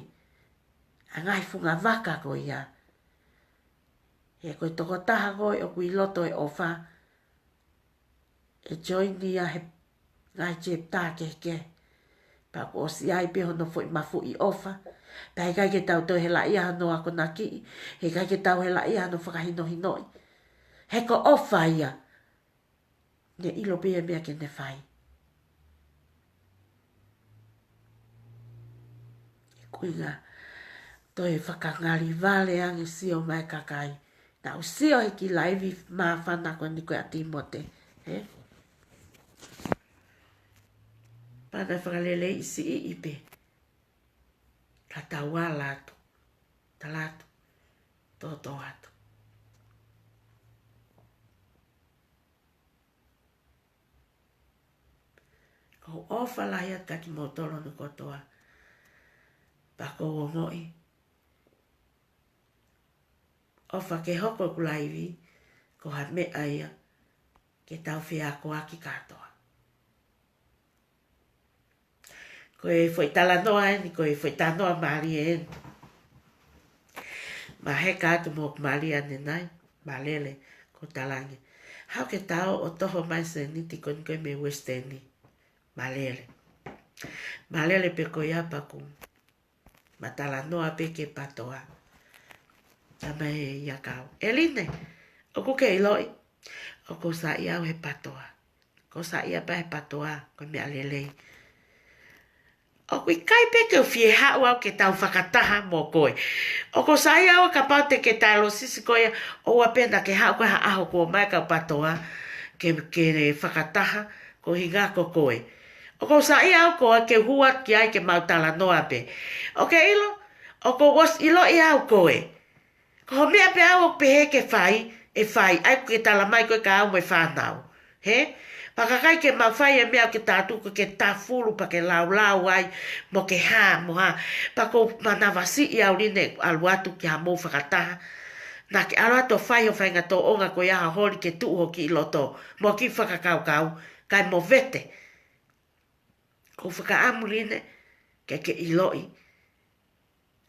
A ngai funga waka ko ia. E koe toko taha koe o kui loto e ofa. E join ni a he ngai chepta ke. Pa ko o si ai pe hono foi mafu i ofa. Pa he kai ke tau to he la ia hano ako na ki. He kai ke tau he la ia hano whakahino hinoi. He ko ofa ia. Ne ilo pia mea ke ne whai. E kuinga. Toi whakangari vale ange sio mai kakai. Na o sio he ki laivi maa whanako ni koe a Timote. Pana whakalele isi i ipe. Ka taua lato. Talato. Toto ato. Ko ofa lai at kaki motolo no kotoa. Pako o ngoi. Ofa ke hoko kulaivi. Ko ha me aia. Ke tau whia ko aki katoa. Ko e foi tala noa ni ko e foi tanoa mari e. Ma he kato mo mari ane nai. Ma lele. ko talangi. Hau ke tau o toho mai se ni ti kon koe me westeni. Malele. Malele pe ko ia pa ku. Matala noa pe ke patoa. Tama e ia kau. Eline, o ku ke iloi. O ko sa ia o he patoa. Ko sa ia pa he patoa. Ko me alelei. O kui kai pe ke o fie hau au ke tau whakataha mō koe. O ko sa ia o ka paute ke talo sisi koe o apena ke hau koe ha aho ko mai ka patoa. Ke whakataha ko hinga ko koe. O ko sa ia au koe ke huat ki ai ke mautala noa pe. O ke ilo, o ko was ilo i au koe. Ko mea pe au pe he ke whai, e whai, ai ke tala mai koe ka au me whanau. He? Pakakai ke mawhai e mea ke tātu ko ke tāwhuru pa ke lau ai mo ke hā mo hā. Pako manawasi i au rine aluatu ki ha mō whakataha. Nā ke aluatu whai ho whainga tō onga ko ia hori ke tuho ki iloto. Mo ki whakakau kau, kai mo vete. Ko whakaamu rine ke iloi.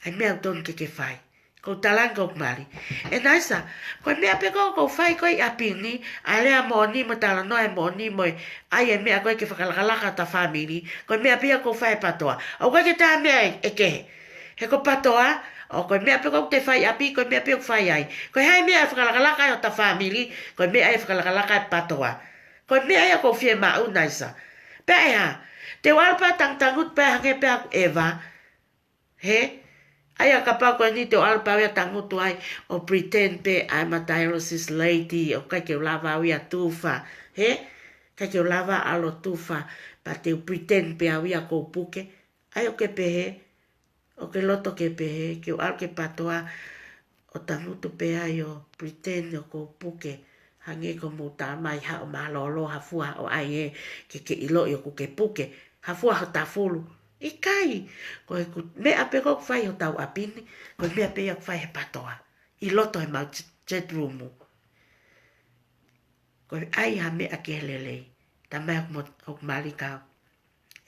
Ai mea utonu ke whai. Ko talanga o mari. E naisa, koe mea pe ko whai koe apini, a lea mōni mo tala noe mōni mo ai e mea koe ke whakalakalaka ta whamiri, koe mea pia ko whai patoa. O koe ke tā mea e kehe. He ko patoa, o koe mea pe ko te whai api, koe mea pe ko whai ai. Koe hai mea e whakalakalaka o ta whamiri, koe mea e whakalakalaka e patoa. Koe mea e ko whie mau naisa. Pea e ha, te walpa tangtangut pe hange pe aku Eva, he? Ai a ka pako ni te o alpa wea tangutu ai o pretend pe I'm a dialysis lady o kai ke o lava wea tufa. He? Kai ke o lava alo tufa pa te o pretend pe a wea ko puke. Ai o ke pehe, o ke loto ke pehe, ke o al ke patoa o tangutu pe ai o pretend o ko puke. Hange ko mo ta mai ha o malolo hafua o ai e ke ilo i o ku ke puke. Hafua ho ta fulu. I kai, koe mea pe kok whai o tau apini, koe mea pe kok whai he patoa. I loto he mau jet roomu. Koe ai ha mea ke lelei, ta mea hok mali kau.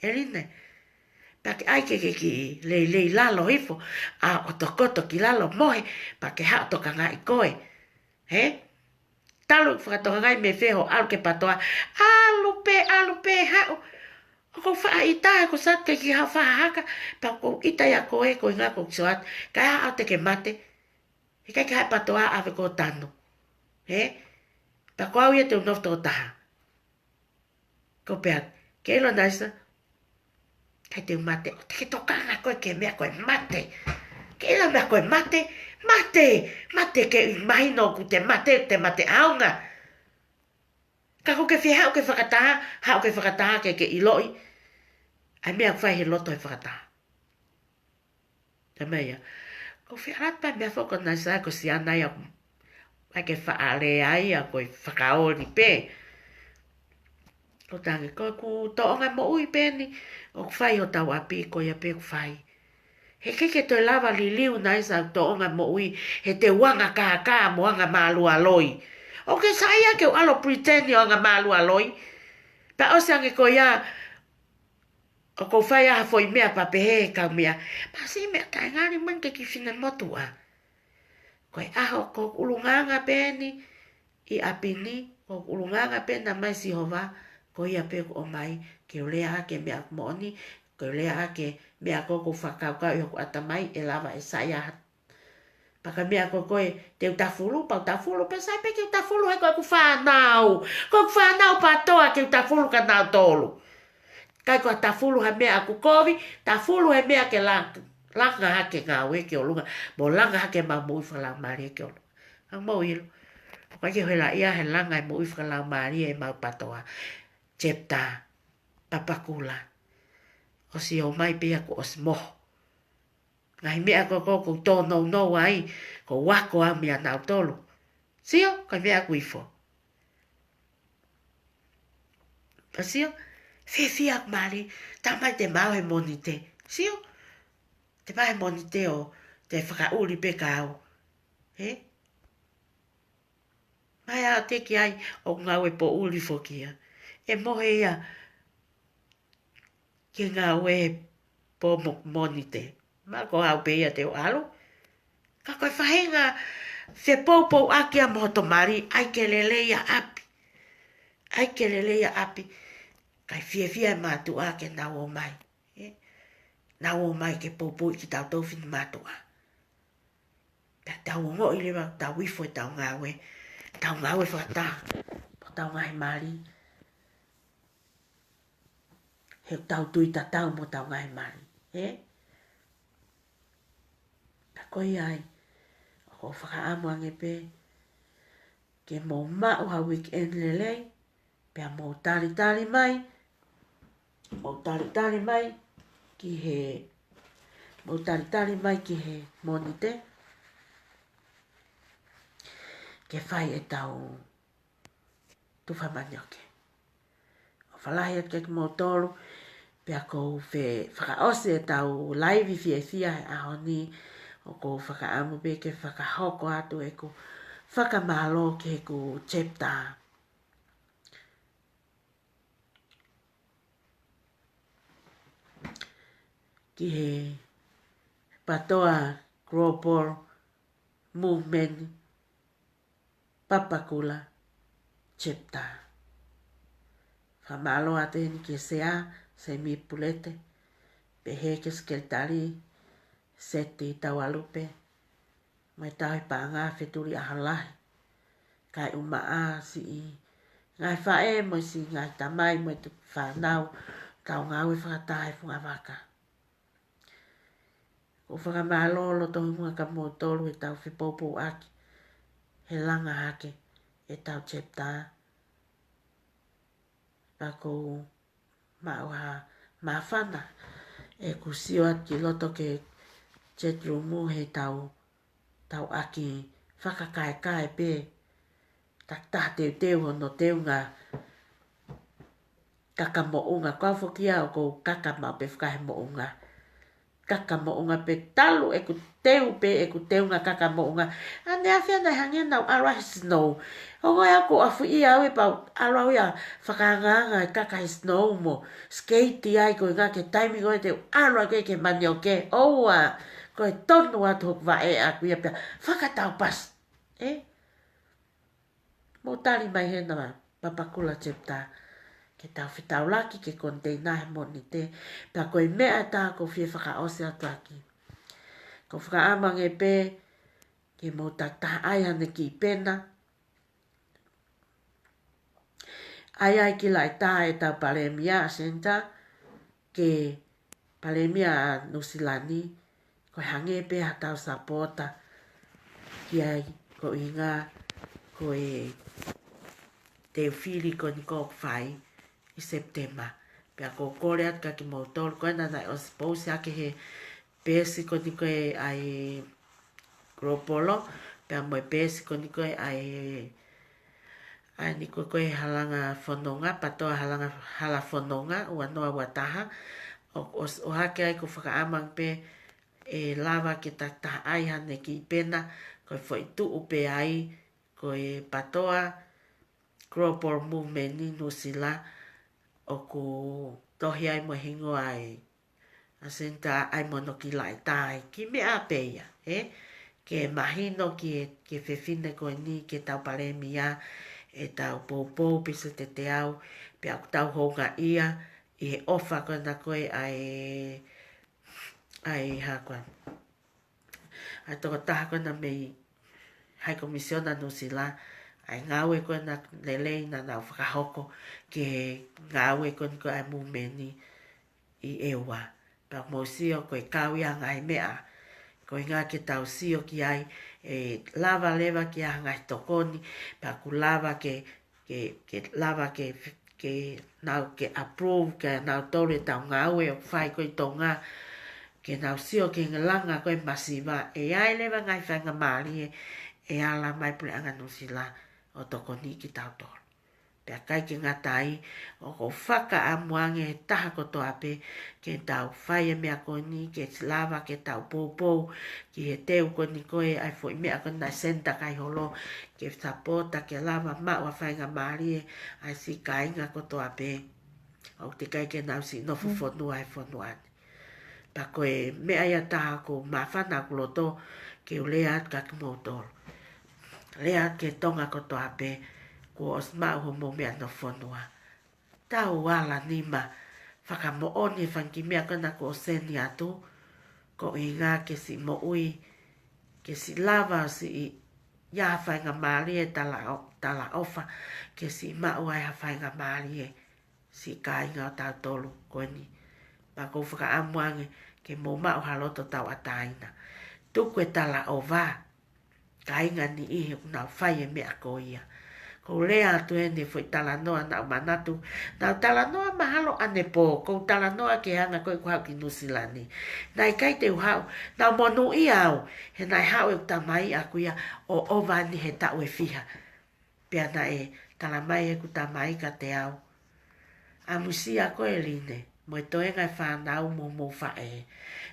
Eline, pa ke ai ke ki lei lalo hifo, a o tokoto ki lalo mohe, pa ke hao toka ngai koe. He? Talu whakatoka ngai me wheho alu ke patoa, alu pe hao, ko wha i tae ko sa ke ki ha wha haka, pa ko ita ya koe ko inga ko kisoat, kai ha te ke mate, he kai kai patoa ave ko tano. He? Pa ko au ia te unofto o taha. Ko peat, ke ilo naisa, kai te mate, o te ke tokanga koe ke mea koe mate. Ke ilo mea koe mate, mate ke mahino ku te mate aunga. Ka ko ke whia hao ke whakataha ke iloi. Ai mea whai he loto he whakataha. Te mea. Ko whia ratpa mea whoko nai sa ko si anai a ai ke whaare ai a koe whakaori pe. Ko tangi ko ku toonga mo ui pe ni. O whai o tau api ko ia pe ku whai. He keke toi lava li liu nai sa toonga mo ui. He te wanga ka mo anga malu aloi. O ke saia ke o alo pretend o anga malu aloi. Pa o se ange ko ia, o ko whai aha foi mea pa pehe ka mea. Pa si mea kai ngari man ke ki whina motua. Koe aho ko ulunganga pe ni, i apini, ko ulunganga pe na mai si hova, ko ia pe o mai, ke o lea ke mea moni, ko lea ke mea ko whakauka i hoku atamai, e lava e saia hatu. Paka mea ko koe te utafulu, pa utafulu, pe sai pe ke utafulu he koe ku whanau. Ko ku whanau patoa ke utafulu ka nau tolu. Kai ko tafulu he mea aku kovi, tafulu he mea ke langa hake ngā we ke o lunga. Mo langa hake ma mui whalau maari ke o lunga. Ang mau ilo. Kai ke hoi la ia he langa e mui whalau maari e mau patoa. Chepta, papakula. O si o mai pe aku o si moho. Ngai mea ko tō no ai, ko wako a mea nau tolu. Sio, kai mea kuifo. Pa sio, whiak mari, tamai te mau he monite. Sio, te mau he monite o te whakauri pe kau. He? Mai a te ki ai, o ngau e po uri fokia. E mohe ia, ki ngau e po monite. Ma ko hau pe ia te o alo. Ka koe whahenga Se popo aki a moto mari, ai ke leleia api. Ai ke leleia api. Kai fia e matu a ke nau o mai. Nau o mai ke popo i ki tau tofini matu a. Ta tau o ngoi lewa, tau wifo e tau ngawe. Tau ngawe whakata. Po tau ngai mari. He tau tui ta tau mo tau ngai mari. Ta koi ai. Ko whakaamu angepe. Ke mō mau ha weekend lelei. Pea mō tari mai. Mō tari mai. Ki he. Mō tari mai ki he monite. Ke whai e tau. Tuwha manioke. O whalahi at kek mō tolu. Pea kou whakaose e tau laivi fia he ahoni. O kou whakaamu pe ke whakahoko atu e ku. Whakamalo ke ku chapter. Ki he patoa global movement papakula chapter. Whamalo ate ni ki sea se mi pulete. Pehe ke sekretari seti tawalupe. Mai tau i pāngā wheturi ahalahi. Kai umaa si i. Ngai whae mo si ngai tamai mo te whanau. Tau ngawe whakatahe funga waka. O whakamālolo tohi mua ka mōtoro e tau whipopo aki. He langa hake e tau chapter. Pako mauha mawhana. E kusio at ki loto ke chatrumu he tau aki whakakae pe. Tak taha teu hono teu ngā kaka mounga. Kau whokia o kou kaka mau pe whakahe mounga. Kaka mounga pe talu e ku teu pe e ku teu ngā kaka mounga. Ane awhia nei hangia nau arwah snow. Hongo e ako afu i awe pau arwah ia whakanganga e kaka snow mo. Skate ai koe ngā ke taimi koe te arwah koe ke mani o ke. Oua koe tonu atu hok wa e aku ia pia. Whakatau pas. Mo tari mai he nama papakula chapter. Ke tau whitau laki ke konteina he moni te. Pea koe mea tā ko whie whakaose atu aki. Ko whakaamang e pe. Ke mo taha ai hane ki pena. Ai ki lai tā e tau Palemia Center. Ke Palemia Nusilani. Ko hange pe ha tau sapota. Ki ai ko inga. Ko e te whiri ko ni kōk whai. I September. Pea ko kore at ka ki mōtoro. Koe nana o suppose ake he pēsi ko ni koe ai Gropolo. Pea mo e pēsi ko ni koe ai ni koe halanga whanonga. Patoa halanga hala whanonga. Ua noa wataha. O hake ai ko whakaamang pe e lava ke taha ai hane ki pena. Koe whai tuu pe ai. Koe patoa Global Movement ni Nusila. O ku tohi ai mo hingo ai. A senta ai mono ki lai tai. Ki mea peia. Ke mahino ki whewhine koe ni. Ke tau Palemia. E tau pōpō pisa te te au. Pe au tau honga ia. I he ofa koe na koe ai hakoan. Ai toko taha koe na mei. Hai komisiona Nusila. Ai ngawe koe na lelei na nau whakahoko. Ke ngawe koe ni koe ai mumeni. I ewa. Pea mo sio koe kawia ngai mea. Koe ngā ke tau sio ki ai. E lava lewa ki a ngai tokoni. Pea ku lava ke lava ke nau ke approve. Ke nau tore tau ngawe o whai koe tonga. Ke nau sio ke ngalanga koe masiva. E ai lewa ngai whanga maari e ala mai pule anga Nusila. O toko ni ki tau toro. Pea kai ki ngatai, o ko whaka amuange he taha koto ape, ke tau whaia mea ko ni, ke lava ke tau pōpō, ki he teu ko ni koe, ai fo i mea ko nai senta kai holo, ke sapota, ke lava maua whainga maari, ai si kainga koto ape, o te kai ke nau si nofu whanua ai whanuani. Pa koe mea ia taha ko mawhana kuloto, ke ulea at kaki mōtoro. lea ke tonga ko to ape ko os mau ho mo mea no fonua. Tau wala nima whakamo oni whanki mea kana ko seni atu ko i ngā ke si mo ui ke si lava si i ia whainga maari e tala ofa ke si mau ai ha whainga maari e si ka inga o tau tolu koe ni. Pa kou whaka amuange ke mō mau haloto tau ataina. Tuku e tala o wā. Ka inga ni ihe unau whai e mea ko ia. Ko lea atu e ne fwoi tala noa nau manatu. Nau tala noa mahalo ane pō. Kou tala noa ke hanga koe kuhau ki Nusilani. Nai kai te uhau. Nau monu i au. He nai hau e utamai aku ia o ovani he tau e fiha. Pea na e tala mai e kutamai ka te au. Amusia koe line. Mo e toe ngai whanau mo whae.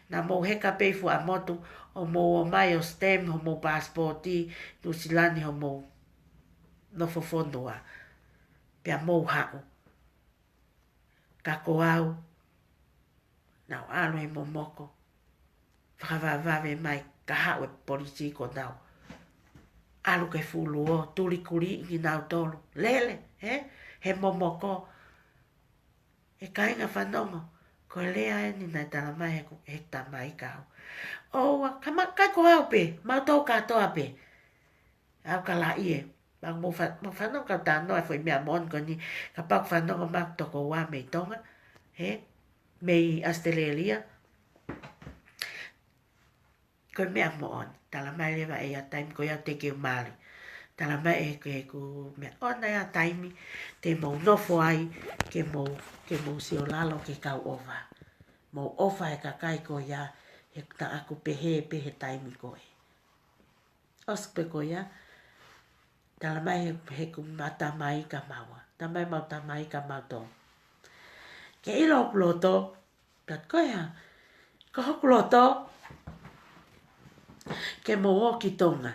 Na mo heka peifu a motu o mo o mai o stem ho mo passporti Nusilani ho mo no fofonua. Pea mo hau. Ka ko au. Nau alo e mo moko. Whakawawave mai ka hau e polisi ko nau. Alu ke fulu o tuli kuri ni nau tolu. Lele, he mo moko. E kainga whanongo. Ko lea e ni nai tala mai he tamai kau. Oua, kai ko au pe. Mau tau katoa pe. Au ka la ie. Mo whanongo kau tānoa e fwoi mea mon ko ni. Ka pak whanongo mak toko wā mei tonga. Mei Australia. Ko mea mon. Tala mai lewa e a taimi ko iau te keu maari. Tala mai e ku mea ona e a taimi. Te mou nofo ai. Ke mou si o lalo ke kau ofa. Mou ofa e ka kai ko ia. He ta aku pehe taimi ko e. Ospe ko ia. Tala mai he ku mata mai ka maua. Tala mai mauta mai ka mauto. Ke ilo ploto. Kat ko ia. Ko hoku loto. Ke mo oki tonga.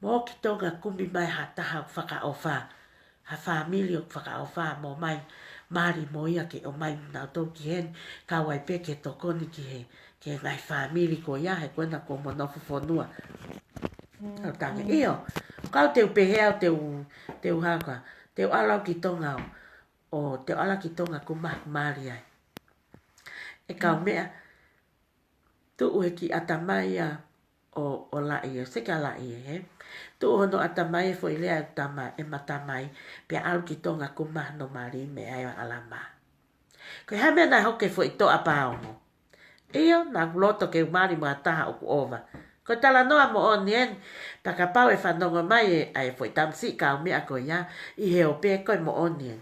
Mo oki tonga kumbi mai ha taha whaka ofa. Ha familio whaka ofa mo mai. Mari mo ia ke o mai nau tau ki hen. Ka wai pe ke tokoni ki he. Ke ngai famili ko ia he kuena ko monofu fonua. Au tange iyo. Kau teu pehea teu haka. Teu alau ki tonga o teu ala ki tonga ku mari ai. E kau mea. Tu ue ki atamai a o lai e. Seka lai e he. Tu hono atamai e fo ilea e matamai. Pia alu ki tonga ku no mari me ai alama. Koe hamea nai hoke fo ito apaongo. Iyo na loto ke mari mo ataha o ku ova. Ko tala noa mo o nien. Paka pau e whanonga mai e ai fo itamsi kau mea ko ia. I he o pe koe mo o nien.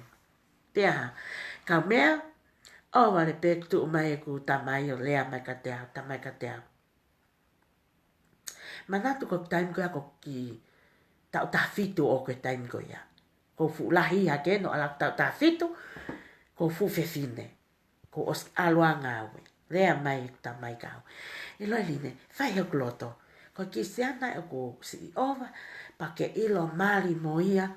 Pea ha. Kau mea. O wale pe tu mai e ku tamai o lea mai ka te au. Tamai ka te au. Manatu ko taim ko ia ko ki. Tau tafitu o koe taim ko ia. Ko fu lahi ha ke no ala tau tafitu. Ko fu fefine. Ko os alua ngawe. Lea mai tamai kau. Ilo line. Fai ho kloto. Ko ki siana e ko si ova. Pa ke ilo mali mo ia.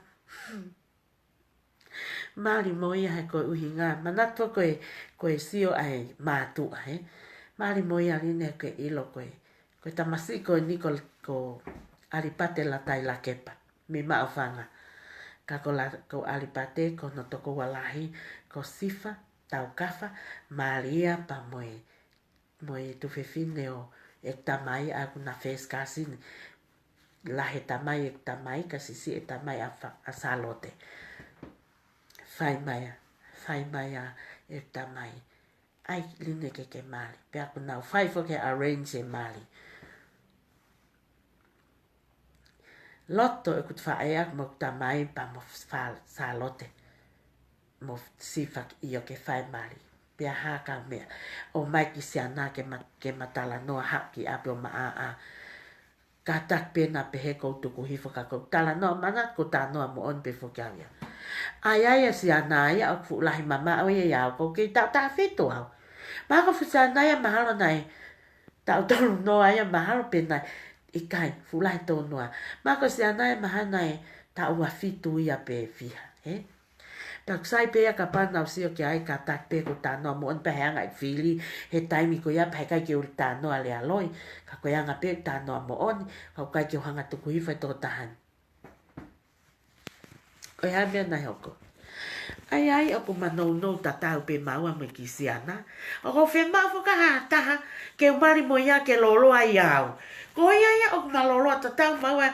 Mali mo ia he koe uhi ngā. Manatu koe sio ai mātua he. Mali mo ia line ke ilo koe. Koe tamasi koe niko ko alipate la tai la kepa. Mi mao whanga. Ka ko alipate ko no toko walahi. Ko sifa. Tau kafa. Maria pa moe. Moe tu fefine o e tamai a kuna fes kasini. La he tamai e tamai kasisi e tamai a salote. Fai maya e tamai. Ai line ke mali. Pea kuna fai fo ke arrange e mali. Loto e kut whaea mo tamai pa mo salote. Mo sifak iyo ke whai mari. Pea haka mea. O mai ki siana ke matala noa haki api o maa a. Ka tak pena pehe koutuku hifo ka kou. Tala noa manat ko ta noa mo on pe fo kia wia. Ai siana ia o fu lahi mama o ia iau. Ko kei tau ta fitu au. Maka fu siana ia mahalo nai. Tau tolu noa ia mahalo pena. Ikai fu lahi tau noa. Maka siana ia mahana e tau wa fitu ia pe fiha. Tak sai pe ka pana o sio ke ai ka tak pe ko ta no mo pe hanga i fili he taimi ko ia pe ka ke ul ta no ale aloi ka ko anga pe ta no mo on ka ka ke hanga tu ku i fa to tahan Ko ha mea nai hoko. Ai, o ko manou tatau pe maua me ki siana. O ko whe mau whaka ha taha, ke umari mo ia ke lolo ai au. Ko ia, o ko malolo tatau maua,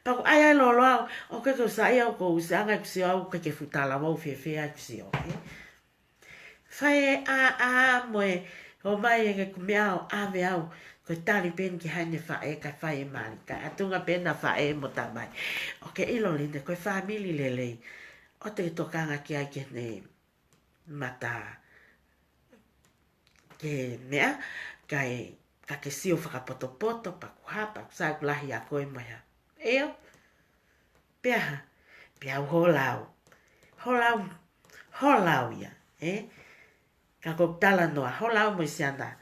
pa ko ai lolo au, o ke ko sa ia o ko usanga kusi au, ke futala wau whewhea kusi au. Whae moe, o mai e ke kumea au, ave au, ko tari pen ki haine whae, ka whae mali, ka atunga pena whae mo tamai. O ke ilo linde, koe whamili lelei. O te tokanga ki ai ke ne mata ke mea, ka ke sio whakapoto-poto, pa kuhapa, sa kulahi a koe maia. Eo, pia holau. Holau ia, ka ko tala noa, holau mo siana.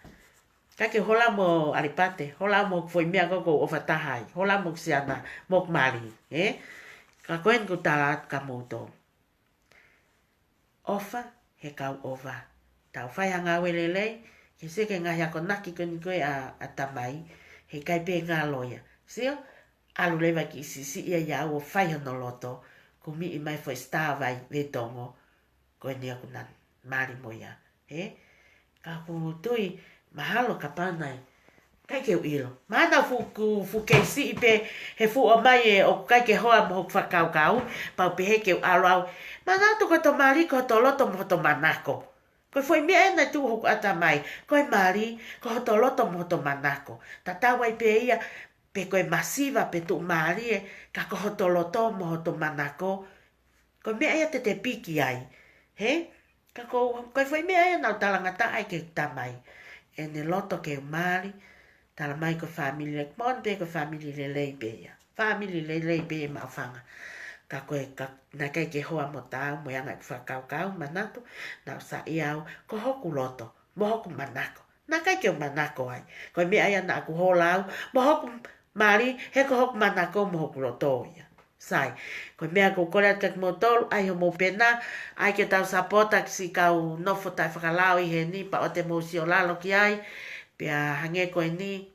Ka ke holau mo aripate, holau mo foi mea koko o fatahai, holau mo siana, mo mali, ka koen ko tala ka moutou. Ofa, he kau ova. Tau whai hanga welelei, ke seke ngahi ako naki koni koe a tamai, he kai pe ngā loia. Sio, alu lewa ki sisi ia ia o whai hono loto, ko mi i mai fwoi star vai le tongo, koe ni aku nan, mari moia. Ka ku tui, mahalo ka panai, kai ke uilo. Mana fu keisi i pe, he fu o mai e o kai ke hoa mo whakau kau, pau pe he ke u alo au, mana tu ko to mari ko to loto mo to manako. Ko foi mea na tu hoku ata mai. Ko mari ko to loto mo to manako. Tatawa i pe ia pe ko masiva pe tu mari e ka ko to loto mo to manako. Ko mea ia te piki ai. He? Ka ko foi mea ia na talanga ta ai ke tamai. E ne loto ke mari tala mai ko family le mon pe ko family le lei pe ia. Family le lei pe ma fanga. Ka koe na kai ke hoa mo tau mo yanga whakau manako na sa iau ko hoku loto mo hoku manako na kai ke manako ai ko me ai na aku holau mo hoku mari he ko hoku manako mo hoku loto ia sai ko me aku kore ka mo tol ai mo pena ai ke tau sapota si kau no fota whakalau i he ni pa o te mo si o lalo ki ai pia hange ko ni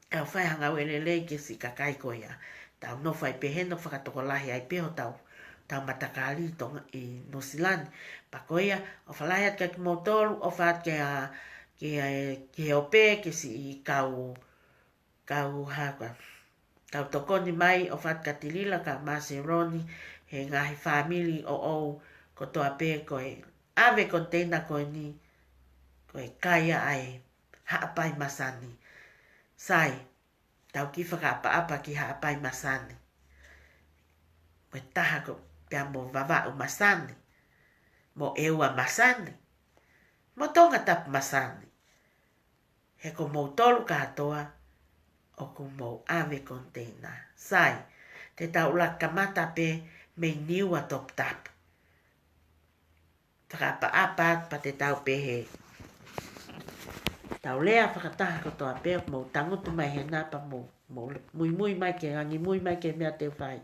ka whai hanga welele ke si kakai ko ia tau no fai peheno whakatoko lahi ai peho tau matakari tonga i Nusilani. Pakoia, o whalahiat ka ki motoru, o whaat ke ope, ke si i kau haka. Kau tokoni mai, o whaat ka tilila, ka maseroni, he ngahi family o ko toa pe koe ave kontena koe ni, koe kaya ai haapai masani. Sai, tau ki whakaapa-apa ki haapai masani. Koe taha ko pia mo vava u masani. Mo eua masani. Mo tonga tap masani. He ko mo tolu katoa o ko mo ave kontena. Sai, te tau la kamata pe me niua top tap. Whakaapa-apa pa te tau pe he. Tau lea whakataha ko toa pe mo tangutu mai he napa mo mui mai ke rangi mui mai ke mea te whai.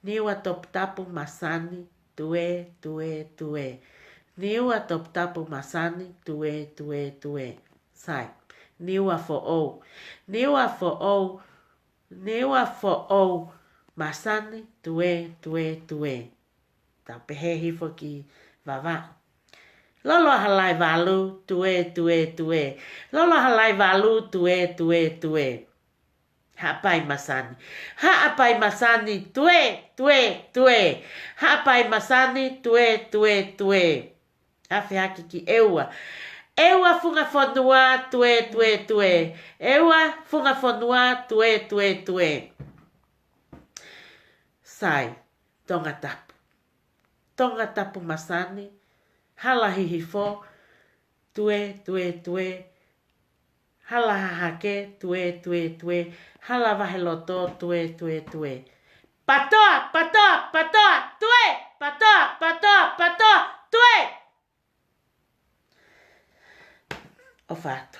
Niua top tapu masani tue. Niua top tapu masani tue. Sai. Niua fo o masani tue. Tau pehe hifo ki vava. Lolo halai valu tue. Lolo halai valu tue. Haapai masani. Haapai masani tue. Haapai masani tue. Afe haki ki eua. Eua funga fonua tue. Eua funga fonua tue. Sai. Tonga tapu masani. Hala hihifo tue. Hala hahake tue. Hala vaheloto tue. Patoa tue. Patoa tue. O fato.